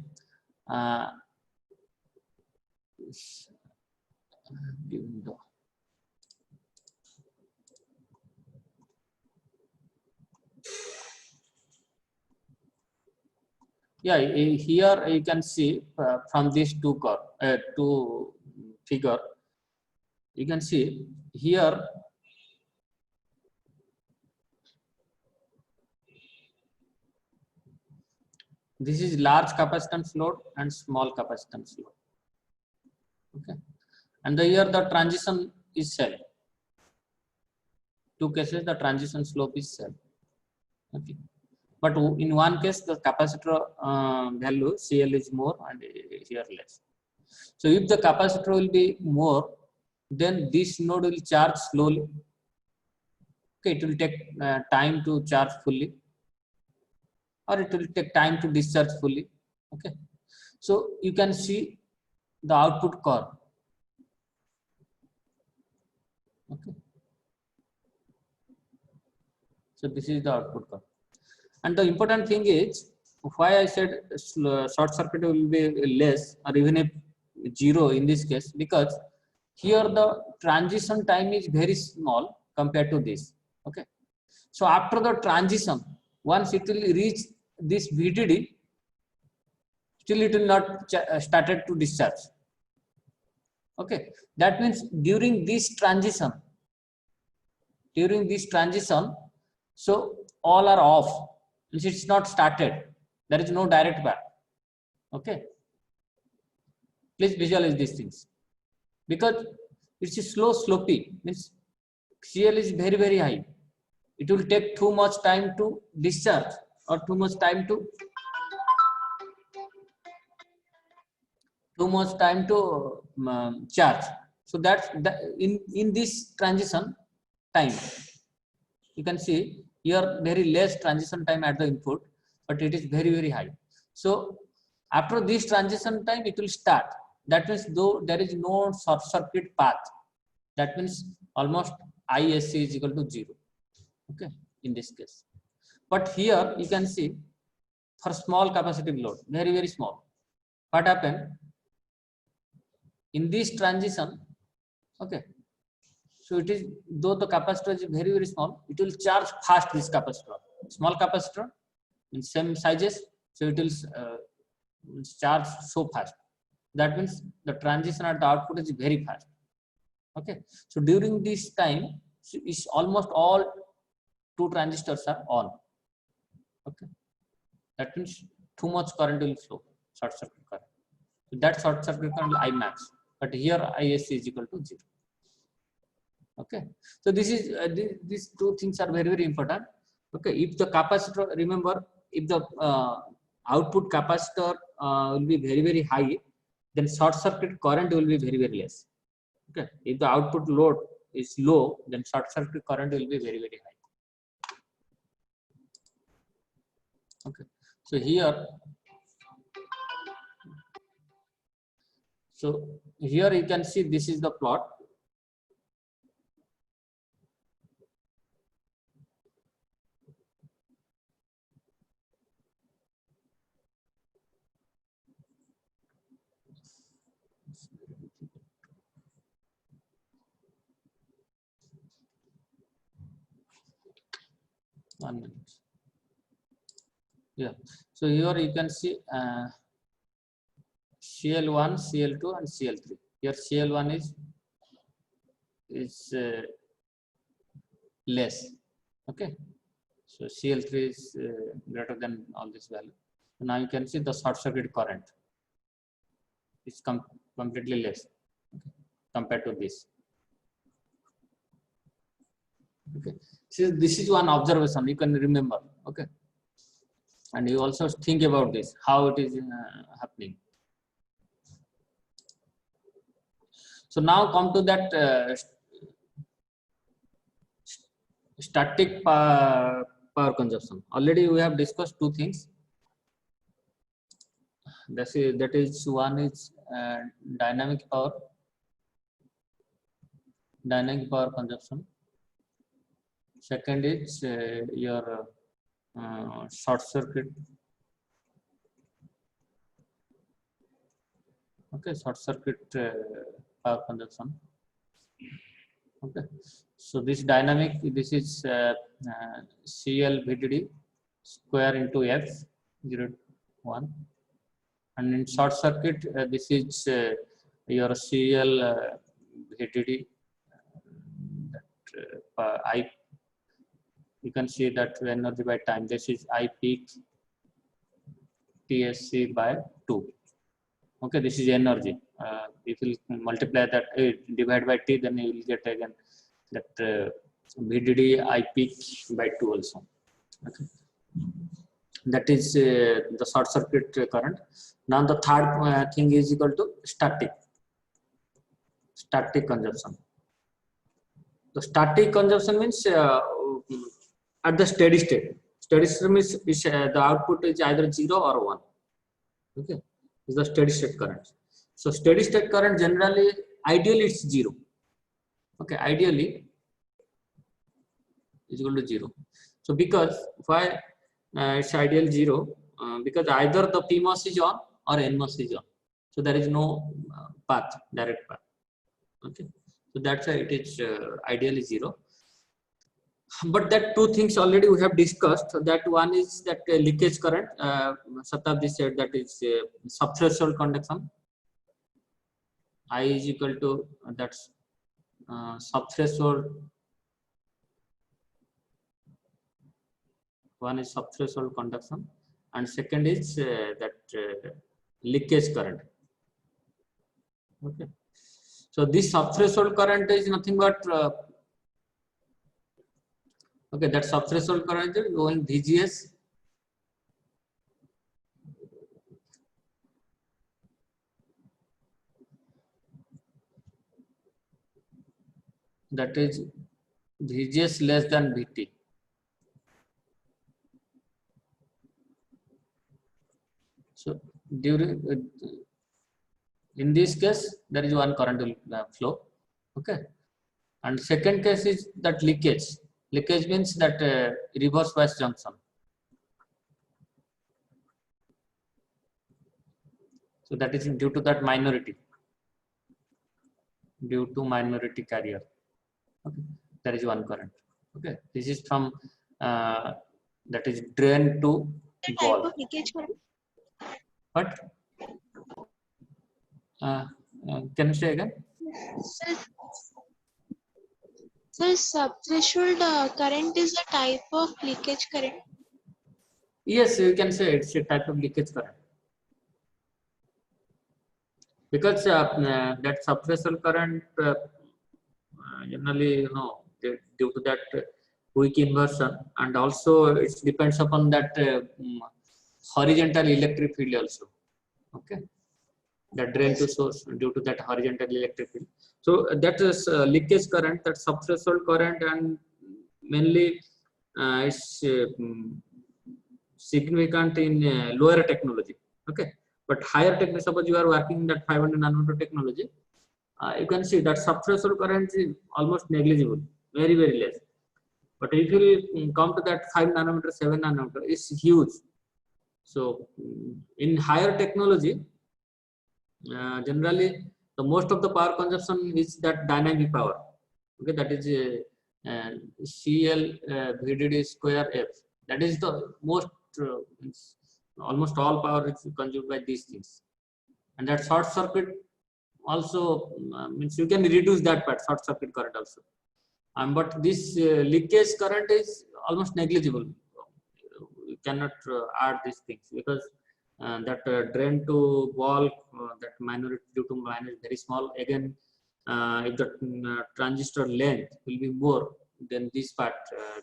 yeah, here you can see from these two figure, you can see here this is large capacitance load and small capacitance load. Okay, and here the transition is cell. 2 cases the transition slope is cell. Okay, but in one case the capacitor value CL is more and here less. So if the capacitor will be more, then this node will charge slowly. Okay, it will take time to charge fully, or it will take time to discharge fully. Okay, so you can see the output curve. Okay. So this is the output curve. And the important thing is why I said short circuit will be less or even if 0 in this case, because here the transition time is very small compared to this. Okay. So after the transition, once it will reach this VDD, still it will not started to discharge. Okay. That means during this transition, so all are off. It's not started. There is no direct path. Okay. Please visualize these things. Because it's a slow slopey, means CL is very, very high. It will take too much time to discharge or too much time to charge. So that's in this transition time, you can see here very less transition time at the input, but it is very, very high. So after this transition time, it will start. That means though there is no short circuit path, that means almost ISC is equal to 0. Okay, in this case. But here you can see for small capacitive load, very, very small. What happened in this transition? Okay, so it is, though the capacitor is very, very small, it will charge fast this capacitor. Small capacitor in same sizes, so it will charge so fast. That means the transition at the output is very fast. Okay, so during this time, is almost all 2 transistors are on. Okay, that means too much current will flow, short circuit current. So that short circuit current will Imax, but here ISC is equal to 0. Okay, so this is these 2 things are very, very important. Okay, if the capacitor, remember, if the output capacitor will be very, very high, then short circuit current will be very, very less. Okay, if the output load is low, then short circuit current will be very, very high. Okay, so here, you can see this is the plot. One minute. Yeah, so here you can see CL1, CL2 and CL3. Here CL1 is less. Okay, so CL3 is greater than all this value. So now you can see the short circuit current is completely less, okay, compared to this. Okay, so this is one observation you can remember. Okay, and you also think about this, how it is happening. So now come to that static power consumption. Already we have discussed 2 things. That is one is dynamic power consumption. Second is your short circuit. Okay, short circuit power consumption. Okay, so this dynamic, this is CL VDD square into X 0.1, and in short circuit this is your CL VDD I. You can see that energy by time. This is I peak TSC by 2. Okay, this is energy. If you multiply that, divide by T, then you will get again that VDD I peak by 2 also. Okay, that is the short circuit current. Now the third thing is equal to static consumption. The static consumption means at the steady state. Steady state means the output is either 0 or 1. Okay, is the steady state current. So steady state current generally, ideally it's 0. Okay, ideally is equal to 0. So because why it's ideal 0? Because either the PMOS is on or NMOS is on. So there is no path, direct path. Okay, so that's why it is ideally 0. But that two things already we have discussed. That one is that leakage current. Satabdi said that is subthreshold conduction. I is equal to that's subthreshold. One is subthreshold conduction, and second is that leakage current. Okay, so this subthreshold current is nothing but okay, that subthreshold current is going VGS that is VGS less than VT. So during in this case there is one current will flow. Okay, and second case is that leakage. Leakage means that reverse bias junction. So that is due to that minority, due to minority carrier. Okay, there is one current. Okay, this is from that is drain to wall. Type of leakage current? But can you say again? Sir, subthreshold current is a type of leakage current. Yes, you can say it's a type of leakage current. Because that subthreshold current generally, due to that weak inversion, and also it depends upon that horizontal electric field also. Okay, that drain to source due to that horizontal electric field. So that is leakage current, that subthreshold current, and mainly it's significant in lower technology. Okay, but higher technology, suppose you are working in that 500 nanometer technology, you can see that subthreshold current is almost negligible, very less. But if you come to that 5 nanometer, 7 nanometer, it's huge. So in higher technology, generally the most of the power consumption is that dynamic power. Okay, that is CL VDD square F. That is the most almost all power is consumed by these things. And that short circuit also means you can reduce that part, short circuit current also. But this leakage current is almost negligible. You cannot add these things because that drain to wall, that minority due to minor is very small. Again, if the transistor length will be more, then this part,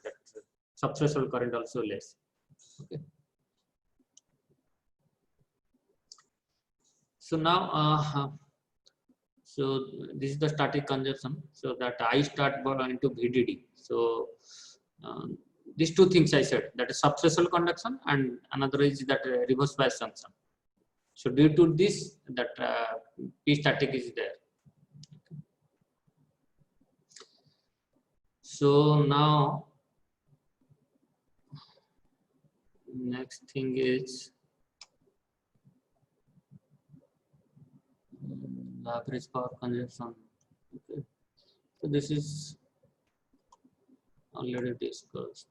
that subthreshold current also less. Okay. So now, so this is the static consumption. So that I start into VDD. So these two things I said, that is subthreshold conduction, and another is that reverse bias junction. So due to this, that P static is there. So now next thing is average power consumption. Okay. So this is already discussed.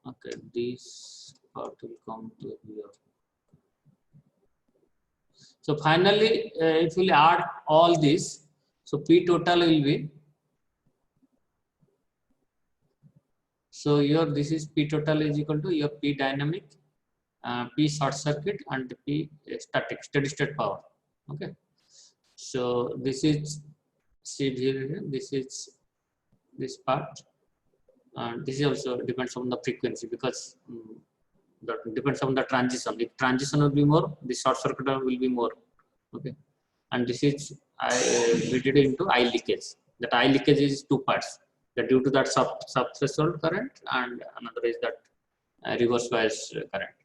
Okay, this part will come to here. So finally, if we add all this, so P total will be, so here this is P total is equal to your P dynamic, P short circuit, and P static, steady state power. Okay, so this is here, this is this part, and this is also depends on the frequency, because that depends on the transition. If transition will be more, the short circuit will be more. Okay, and this is we did into I leakage. That I leakage is two parts. That due to that subthreshold current, and another is that reverse bias current.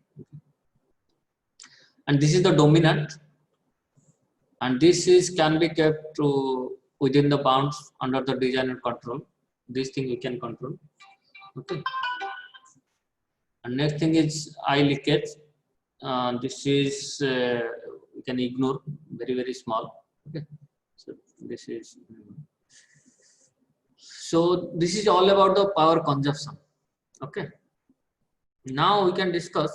And this is the dominant. and this is can be kept to within the bounds under the design and control. This thing we can control. Okay. And next thing is eye leakage. This is we can ignore, very small. Okay. So this is this is all about the power consumption. Okay. Now we can discuss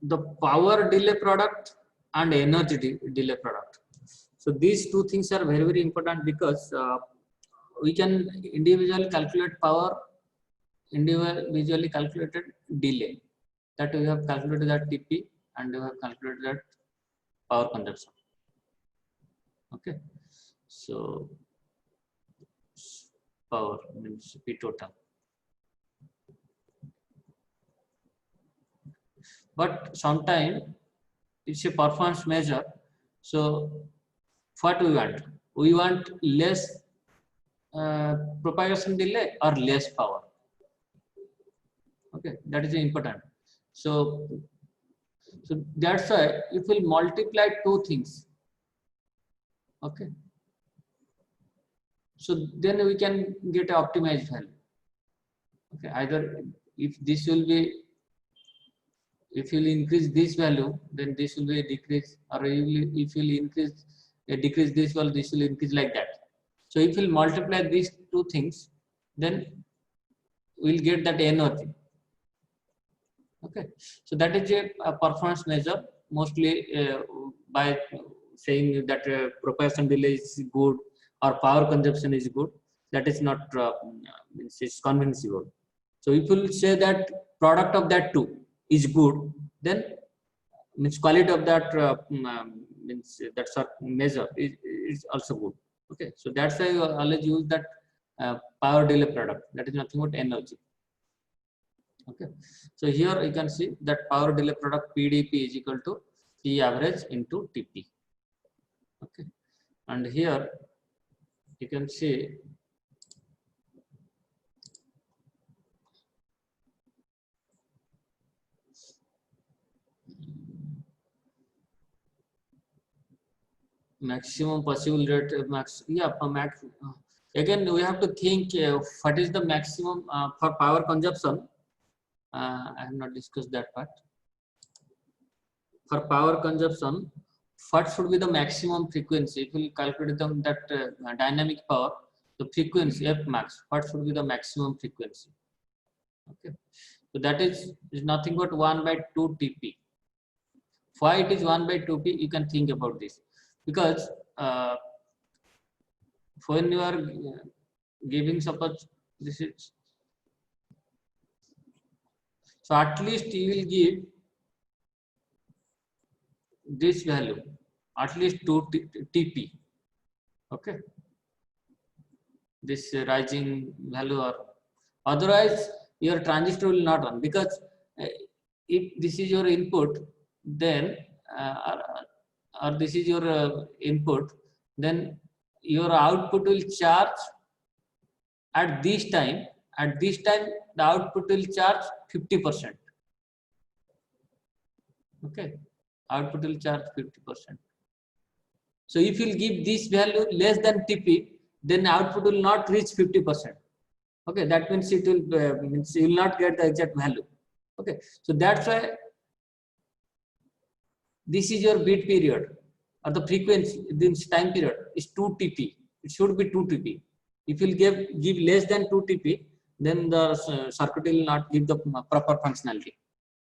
the power delay product and energy delay product. So these two things are very important, because we can individually calculate power, individually calculated delay. That we have calculated that TP and we have calculated that power consumption. Okay. So power means P total. But sometimes it's a performance measure. So what we want? We want less propagation delay or less power. Okay, that is important. So that's why if we multiply two things, okay, so then we can get an optimized value. Okay, either if this will be, if you will increase this value, then this will be a decrease, or if you will increase decrease this value, this will increase, like that. So if you will multiply these two things, then we'll get that energy. Okay, so that is a performance measure, mostly by saying that propagation delay is good or power consumption is good. That is not it's convincible. So if you say that product of that two is good, then means quality of that means that measure is also good. Okay, so that's why you always use that power delay product. That is nothing but energy. Okay, so here you can see that power delay product PDP is equal to P average into TP. Okay, and here you can see maximum possible rate max. Yeah, max. Again, we have to think what is the maximum for power consumption. I have not discussed that part. For power consumption, what should be the maximum frequency? If we calculate that dynamic power, the frequency F max, what should be the maximum frequency? Okay, so that is nothing but 1/2 TP. Why it is 1/2 P? You can think about this, because when you are giving, suppose this is, so at least you will give this value, at least 2 TP. Okay, this rising value, or otherwise your transistor will not run, because if this is your input, then or this is your input, then your output will charge at this time. At this time, the output will charge 50%. Okay, output will charge 50%. So if you give this value less than TP, then output will not reach 50%. Okay, that means it will means you will not get the exact value. Okay, so that's why this is your bit period, or the frequency, this time period is 2 TP. It should be 2 TP. If you give less than 2 TP, then the circuit will not give the proper functionality.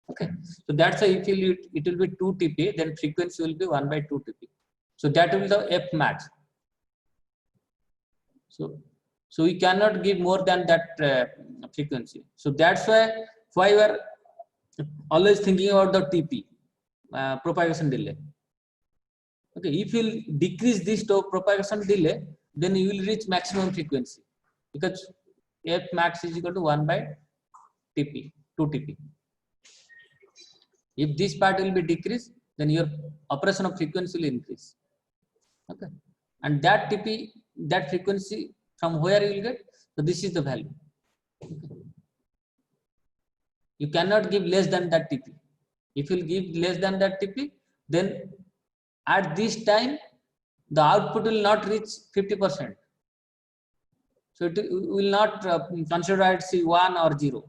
Okay, so that's why if it will be 2 TP, then frequency will be 1/2 TP. So that will be the F max. So we cannot give more than that frequency. So that's why we are always thinking about the TP, propagation delay. Okay, if you decrease this to propagation delay, then you will reach maximum frequency, because F max is equal to 1/TP, 2 TP. If this part will be decreased, then your operation of frequency will increase. Okay, and that TP, that frequency, from where you will get? So this is the value. Okay. You cannot give less than that TP. If you give less than that TP, then at this time the output will not reach 50%. So it will not consider as 1 or 0.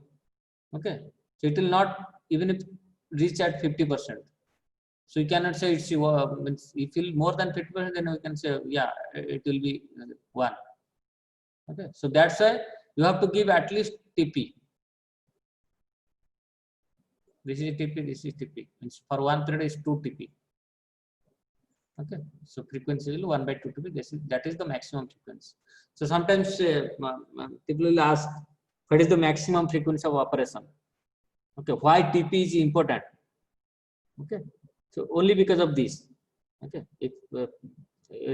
Okay, so it will not even if reach at 50%. So you cannot say it's if you more than 50%, then we can say yeah, it will be 1. Okay, so that's why you have to give at least TP. This is TP, this is TP. Means for one thread is 2 TP. Okay, so frequency will 1 by 2 TP. That is the maximum frequency. So sometimes people will ask, what is the maximum frequency of operation? Okay, why TP is important? Okay, so only because of this. Okay, if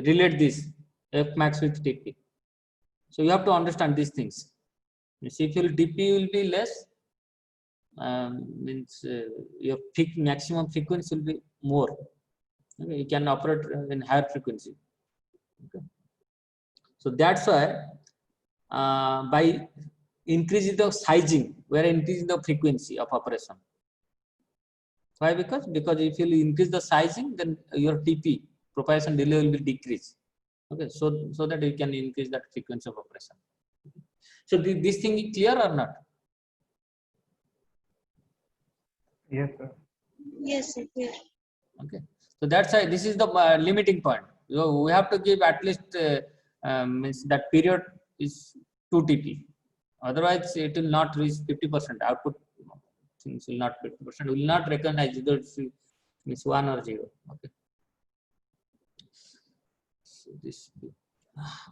relate this F max with TP. So you have to understand these things. If your TP will be less, means your peak maximum frequency will be more. Okay, you can operate in higher frequency. Okay. So that's why by increasing the sizing, we are increasing the frequency of operation. Why? Because if you increase the sizing, then your TP, propagation delay, will be decreased. Okay, so that you can increase that frequency of operation. So this thing is clear or not? Yes, sir. Yes, sir. Clear. Okay, so that's why this is the limiting point. So we have to give at least means that period is 2 TP. Otherwise, it will not reach 50%. Output things will not 50%. Will not recognize either it means 1 or 0. Okay. So this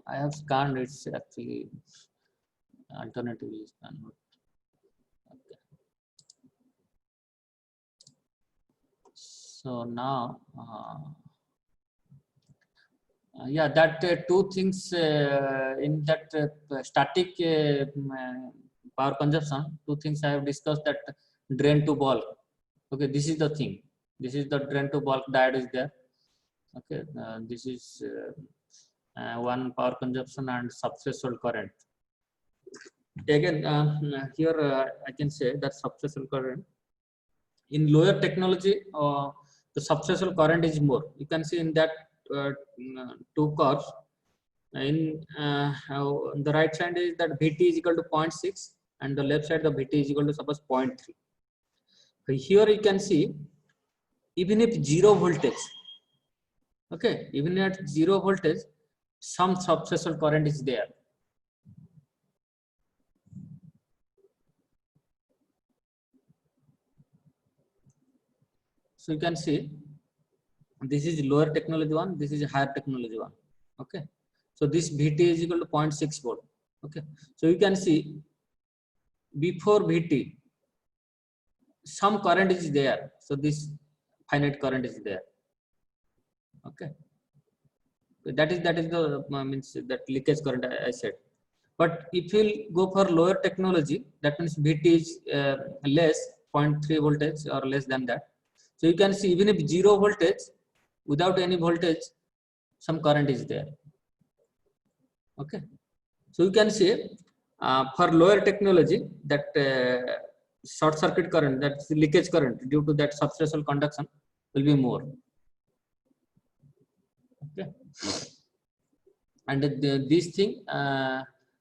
I have scanned. It's actually alternatively scanned. Okay. So now, yeah, that two things in that static power consumption, two things I have discussed, that drain to bulk. Okay, this is the thing. This is the drain to bulk diode is there. Okay, this is one power consumption and subthreshold current. Again, here I can say that subthreshold current in lower technology, the subthreshold current is more. You can see in that two curves. In on the right side is that Vt is equal to 0.6, and the left side the Vt is equal to suppose 0.3. So here you can see, even if 0 voltage, okay, even at 0 voltage, some subthreshold current is there. So you can see this is lower technology one, this is higher technology one. Okay, so this Vt is equal to 0.6 volt. Okay, so you can see before Vt some current is there, so this finite current is there. Okay, that is the means that leakage current I said. But if you go for lower technology, that means Vt is less, 0.3 voltage or less than that. So you can see even if 0 voltage, without any voltage, some current is there. Okay, so you can see for lower technology that short circuit current, that's leakage current due to that subthreshold conduction will be more. Okay, and this thing,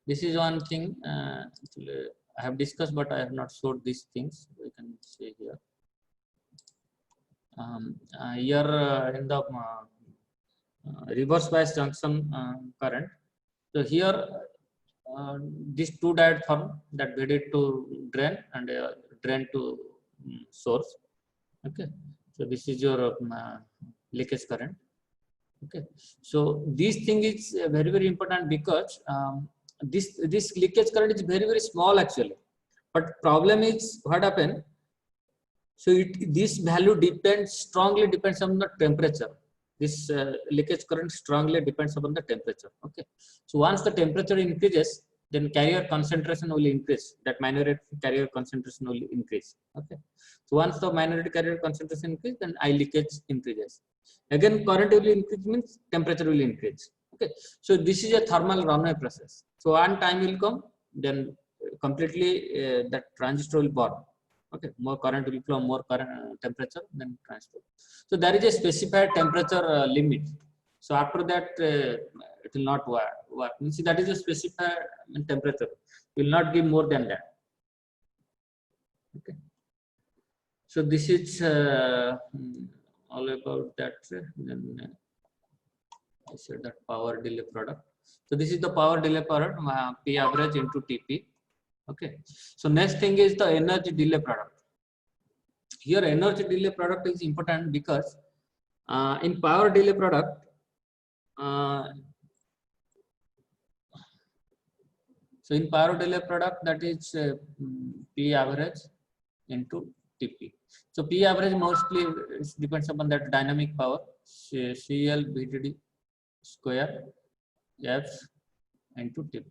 this is one thing actually I have discussed, but I have not showed these things. We can see here. Here in the reverse bias junction current. So here these two diode form, that Vd to drain and drain to source. Okay, so this is your leakage current. Okay, so this thing is very important because this leakage current is very small actually, but problem is what happened. So this value strongly depends on the temperature. This leakage current strongly depends upon the temperature. Okay, so once the temperature increases, then carrier concentration will increase. That minority carrier concentration will increase. Okay, so once the minority carrier concentration increases, then I leakage increases. Again, current will increase means temperature will increase. Okay, so this is a thermal runaway process. So one time will come, then completely that transistor will burn. Okay, more current will flow, more current temperature, then transfer. So there is a specified temperature limit. So after that, it will not work. See, that is a specified temperature. Will not give more than that. Okay. So this is all about that. Then I said that power delay product. So this is the power delay product, P average into TP. Okay. So next thing is the energy delay product. Here energy delay product is important because in power delay product, so in power delay product, that is P average into TP. So P average mostly depends upon that dynamic power, CL VDD square F into TP.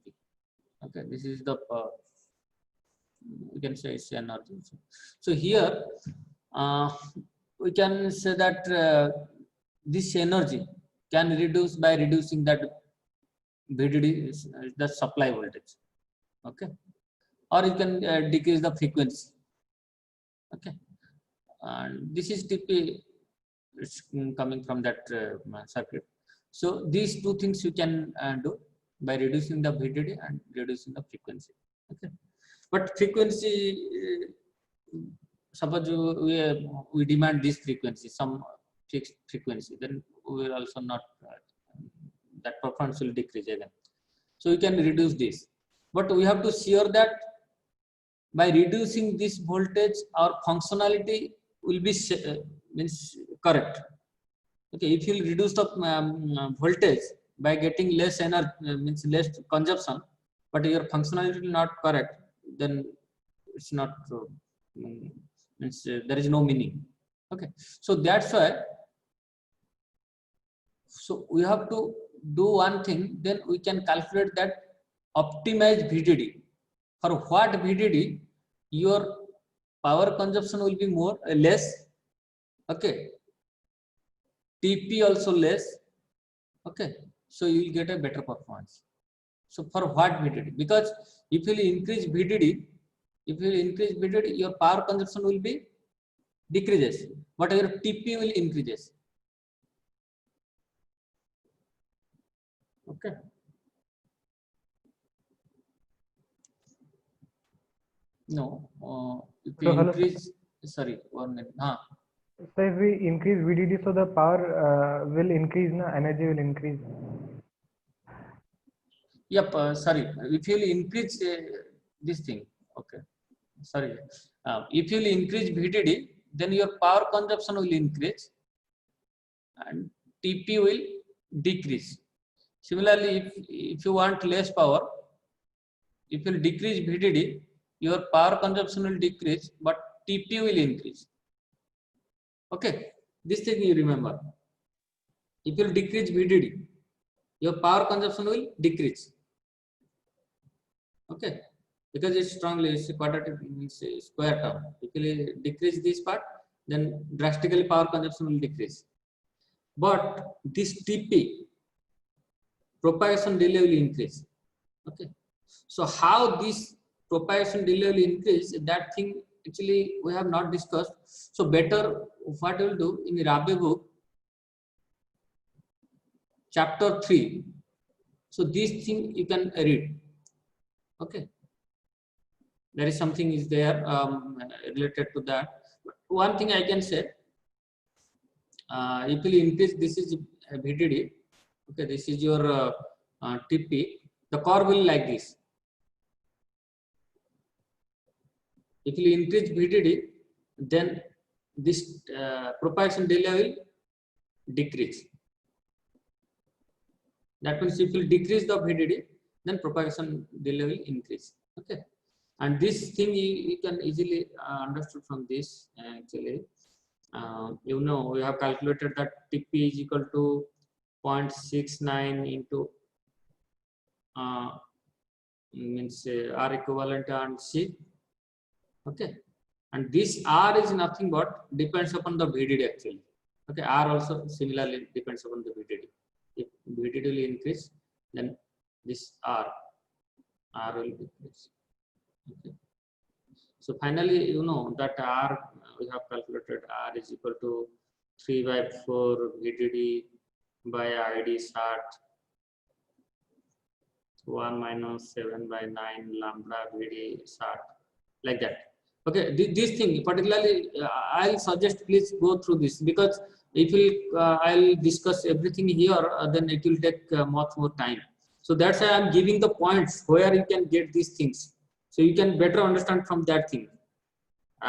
Okay, this is the we can say it's energy. So here we can say that this energy can reduce by reducing that VDD, the supply voltage. Okay, or you can decrease the frequency. Okay, and this is TP. It's coming from that circuit. So these two things you can do by reducing the VDD and reducing the frequency. Okay, but frequency, suppose we demand this frequency, some fixed frequency, then we will also not that performance will decrease again. So you can reduce this, but we have to sure that by reducing this voltage, our functionality will be means correct. Okay, if you reduce the voltage by getting less energy, means less consumption, but your functionality not correct, then it's not means there is no meaning. Okay, so that's why. So we have to do one thing, then we can calculate that optimize VDD. For what VDD your power consumption will be more less. Okay, TP also less. Okay, so you will get a better performance. So for what VDD? Because if you increase VDD, your power consumption will be decreases, but your TP will increases. Okay. No, if we increase, sorry, 1 minute. So if we increase VDD, so the power will increase, na energy will increase. Yep, sorry. If you increase this thing, okay. Sorry. If you increase VDD, then your power consumption will increase and TP will decrease. Similarly, if you want less power, if you decrease VDD, your power consumption will decrease, but TP will increase. Okay, this thing you remember. If you decrease VDD, your power consumption will decrease. Okay, because it's strongly quadratic means square term. If you decrease this part, then drastically power consumption will decrease. But this TP, propagation delay will increase. Okay, so how this propagation delay will increase, that thing actually we have not discussed. So better what we will do in the Rabe book, chapter 3. So this thing you can read. Okay, there is something is there related to that. But one thing I can say, if you increase, this is VDD. Okay, this is your TP. The curve will like this. If you increase VDD, then this propagation delay will decrease. That means if you decrease the VDD, then propagation delay will increase. Okay, and this thing you can easily understood from this actually. You know, we have calculated that TP is equal to 0.69 into means R equivalent and C. Okay, and this R is nothing but depends upon the VDD actually. Okay, R also similarly depends upon the VDD. If VDD will increase, then this R will decrease. Okay, So finally, you know that R, we have calculated R is equal to 3/4 VDD by ID sat 1 minus 7/9 lambda VD sat, like that. Okay, this thing particularly, I'll suggest please go through this, because if I'll discuss everything here, then it will take much more time. So that's why I'm giving the points where you can get these things, so you can better understand from that thing.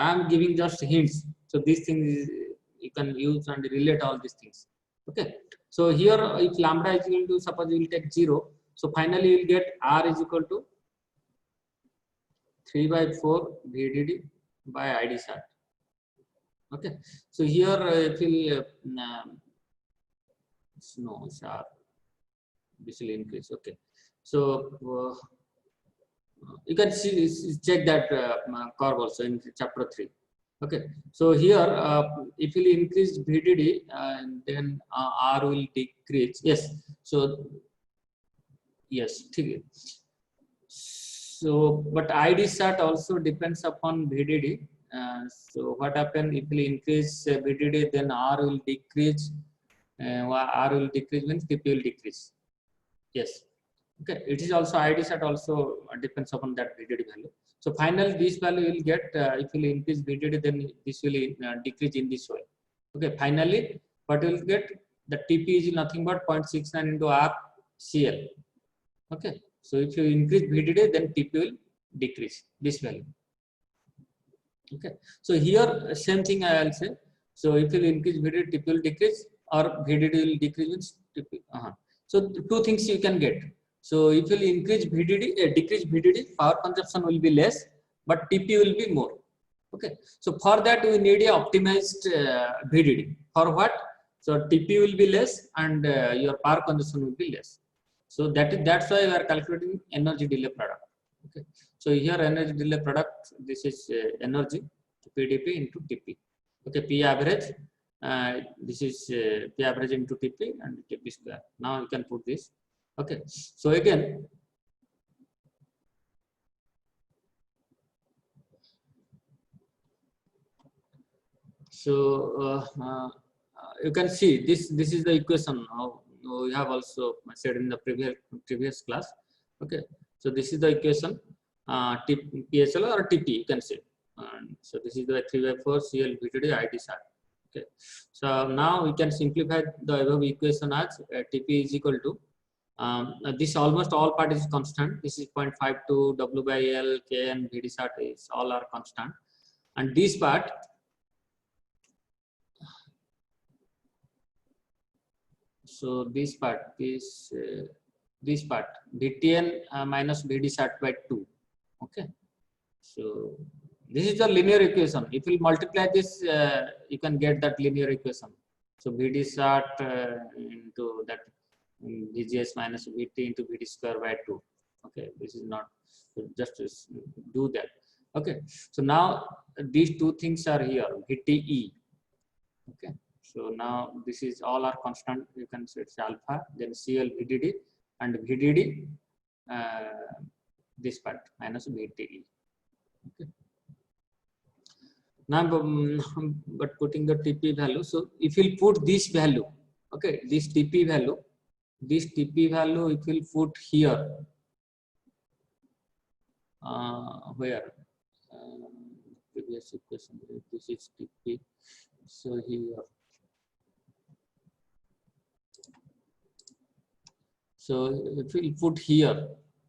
I'm giving just hints, so these things you can use and relate all these things. Okay, so here if lambda is equal to, suppose you will take 0, so finally you will get R is equal to 3/4 VDD by ID sat. Okay, so here if you no sharp, this will increase. Okay, so you can see, check that curve also in chapter 3. Okay, so here if you increase VDD, then R will decrease. Yes, so yes, so but ID sat also depends upon VDD. So what happen if we increase VDD, then R will decrease. R will decrease means TP will decrease. Yes. Okay, it is also ID sat also depends upon that VDD value. So finally this value will get, if you increase VDD, then this will decrease in this way. Okay, finally what will get, the TP is nothing but 0.69 into RCL. Okay, so if you increase VDD, then TP will decrease this value. Okay, so here same thing I will say. So if you increase VDD, TP will decrease, or VDD will decrease means TP. So two things you can get. So if you increase VDD, decrease VDD, power consumption will be less, but TP will be more. Okay, so for that we need a optimized VDD. For what? So TP will be less and your power consumption will be less. So that's why we are calculating energy delay product. Okay, so here energy delay product, this is energy PDP into TP. Okay, P average, this is P average into TP and TP square. Now you can put this. Okay, so again, so you can see this is the equation we have also said in the previous class. Okay, so this is the equation, PSL or TP you can say. So this is the 3/4 CL VDD ID sat. Okay, so now we can simplify the above equation as TP is equal to, this almost all part is constant. This is 0.52 W by L, K and VD sat is all are constant, and this part, so this part VTN minus VD sat by 2. Okay, so this is the linear equation. If you multiply this, you can get that linear equation. So VD sat into that VGS minus VT into VD square by 2. Okay, this is not, just do that. Okay, so now these two things are here, VTE. Okay, so now this is all are constant. You can say it's alpha, then CL VDD and VDD, this part minus VTE. Okay. Now, but putting the TP value. So if you put this value, okay, this TP value, if you put here, where previous equation, this is TP. So here, so if you put here,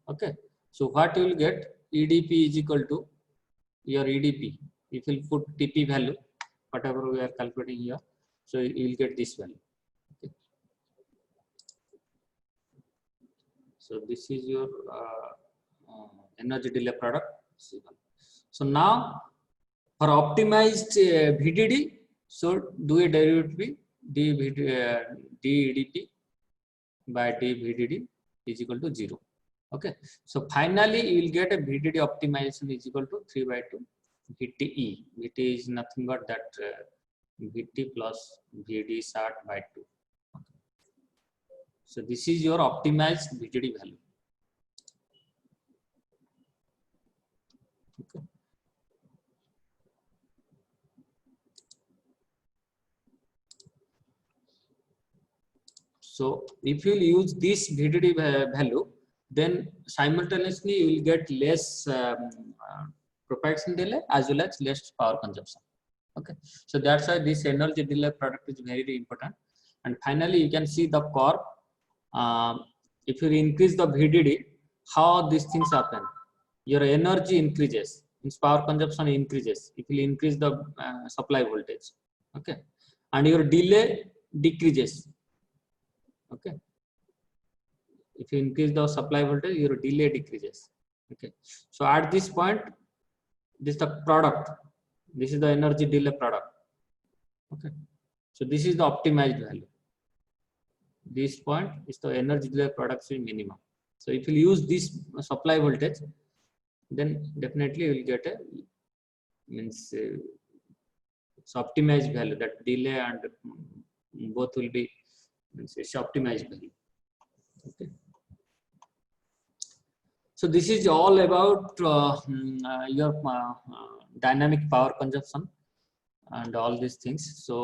okay, so what you will get, EDP is equal to your EDP. If you put TP value, whatever we are calculating here, so you will get this value. Okay. So this is your energy delay product. So now for optimized VDD, so do a derivative dEDP by dVDD is equal to 0. Okay, so finally you will get a VDD optimization is equal to 3/2 VTE. VT is nothing but that VT plus VD sat by 2. Okay. So this is your optimized VDD value. Okay. So if you use this VDD value, then simultaneously you will get less propagation delay as well as less power consumption. Okay, so that's why this energy delay product is very important. And finally, you can see the curve. If you increase the VDD, how these things happen? Your energy increases, means power consumption increases if you increase the supply voltage. Okay, and your delay decreases. Okay, if you increase the supply voltage, your delay decreases. Okay, so at this point, this is the product. This is the energy delay product. Okay, so this is the optimized value. This point is the energy delay product is minimum. So if you use this supply voltage, then definitely you will get a means it's optimized value. That delay and both will be it's optimized value. Okay. So this is all about your dynamic power consumption and all these things. So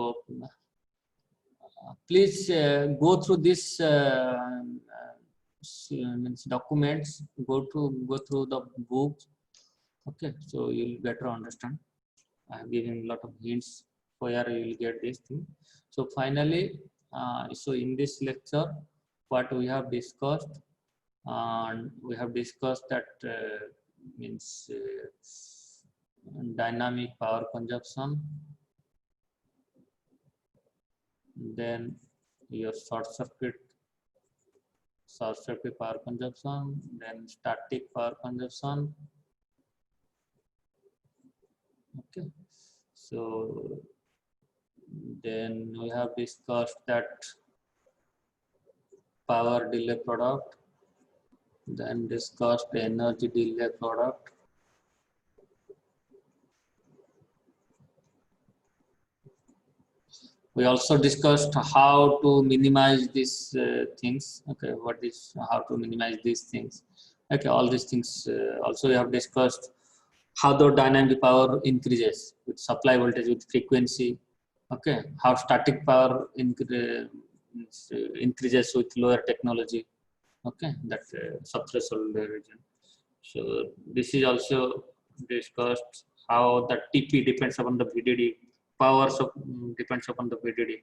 please go through this documents. Go through the books. Okay, so you'll better understand. I have given a lot of hints where you will get this thing. So finally, so in this lecture, what we have discussed, and we have discussed that means dynamic power consumption, then your short circuit power consumption, then static power consumption. Okay, so then we have discussed that power delay product, then discussed energy delay product. We also discussed how to minimize these things. Okay, how to minimize these things. Okay, all these things. Also, we have discussed how the dynamic power increases with supply voltage, with frequency. Okay, how static power increases with lower technology. Okay, that subthreshold region. So this is also discussed how the TP depends upon the VDD, power depends upon the VDD.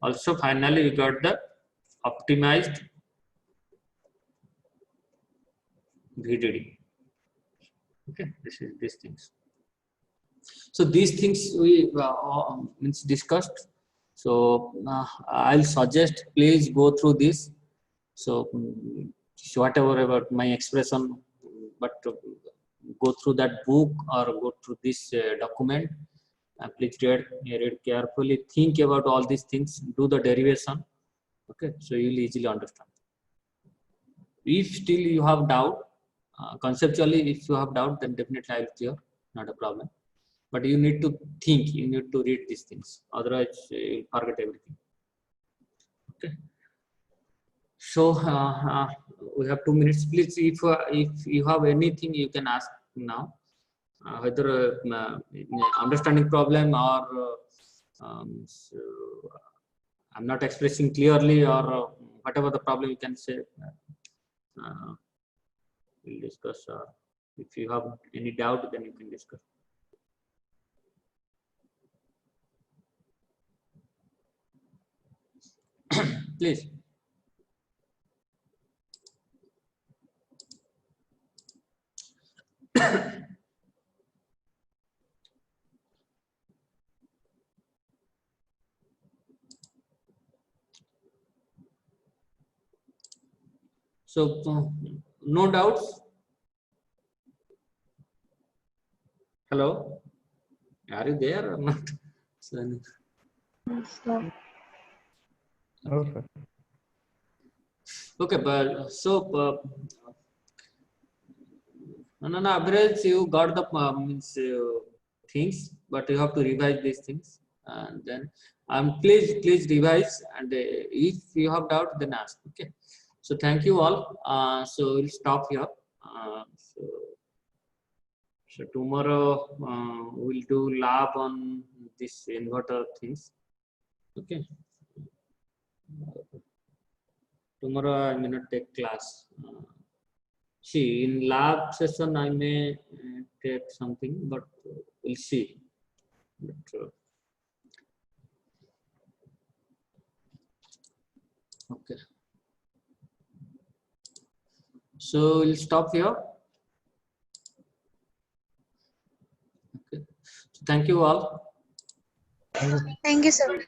Also, finally, we got the optimized VDD. Okay, this is these things. So these things we means discussed. So I'll suggest please go through this. So whatever about my expression, but go through that book or go through this document. Please read carefully. Think about all these things. Do the derivation. Okay, so you'll easily understand. If still you have doubt, conceptually, if you have doubt, then definitely I will clear. Not a problem. But you need to think. You need to read these things. Otherwise, you'll forget everything. Okay. So we have 2 minutes. Please, if you have anything, you can ask now. Whether understanding problem or so I'm not expressing clearly or whatever the problem you can say. We'll discuss. If you have any doubt, then you can discuss. Please. So, no doubts. Hello, are you there or not? Okay. Okay, but so no, average you got the means things, but you have to revise these things, and then please revise, and if you have doubt, then ask. Okay, so thank you all. So we'll stop here. So tomorrow we'll do lab on this inverter things. Okay. tomorrow I may not take class. See, in lab session I may take something, but we'll see. But, okay. So we'll stop here. Okay. So thank you all. Thank you. Thank you, sir.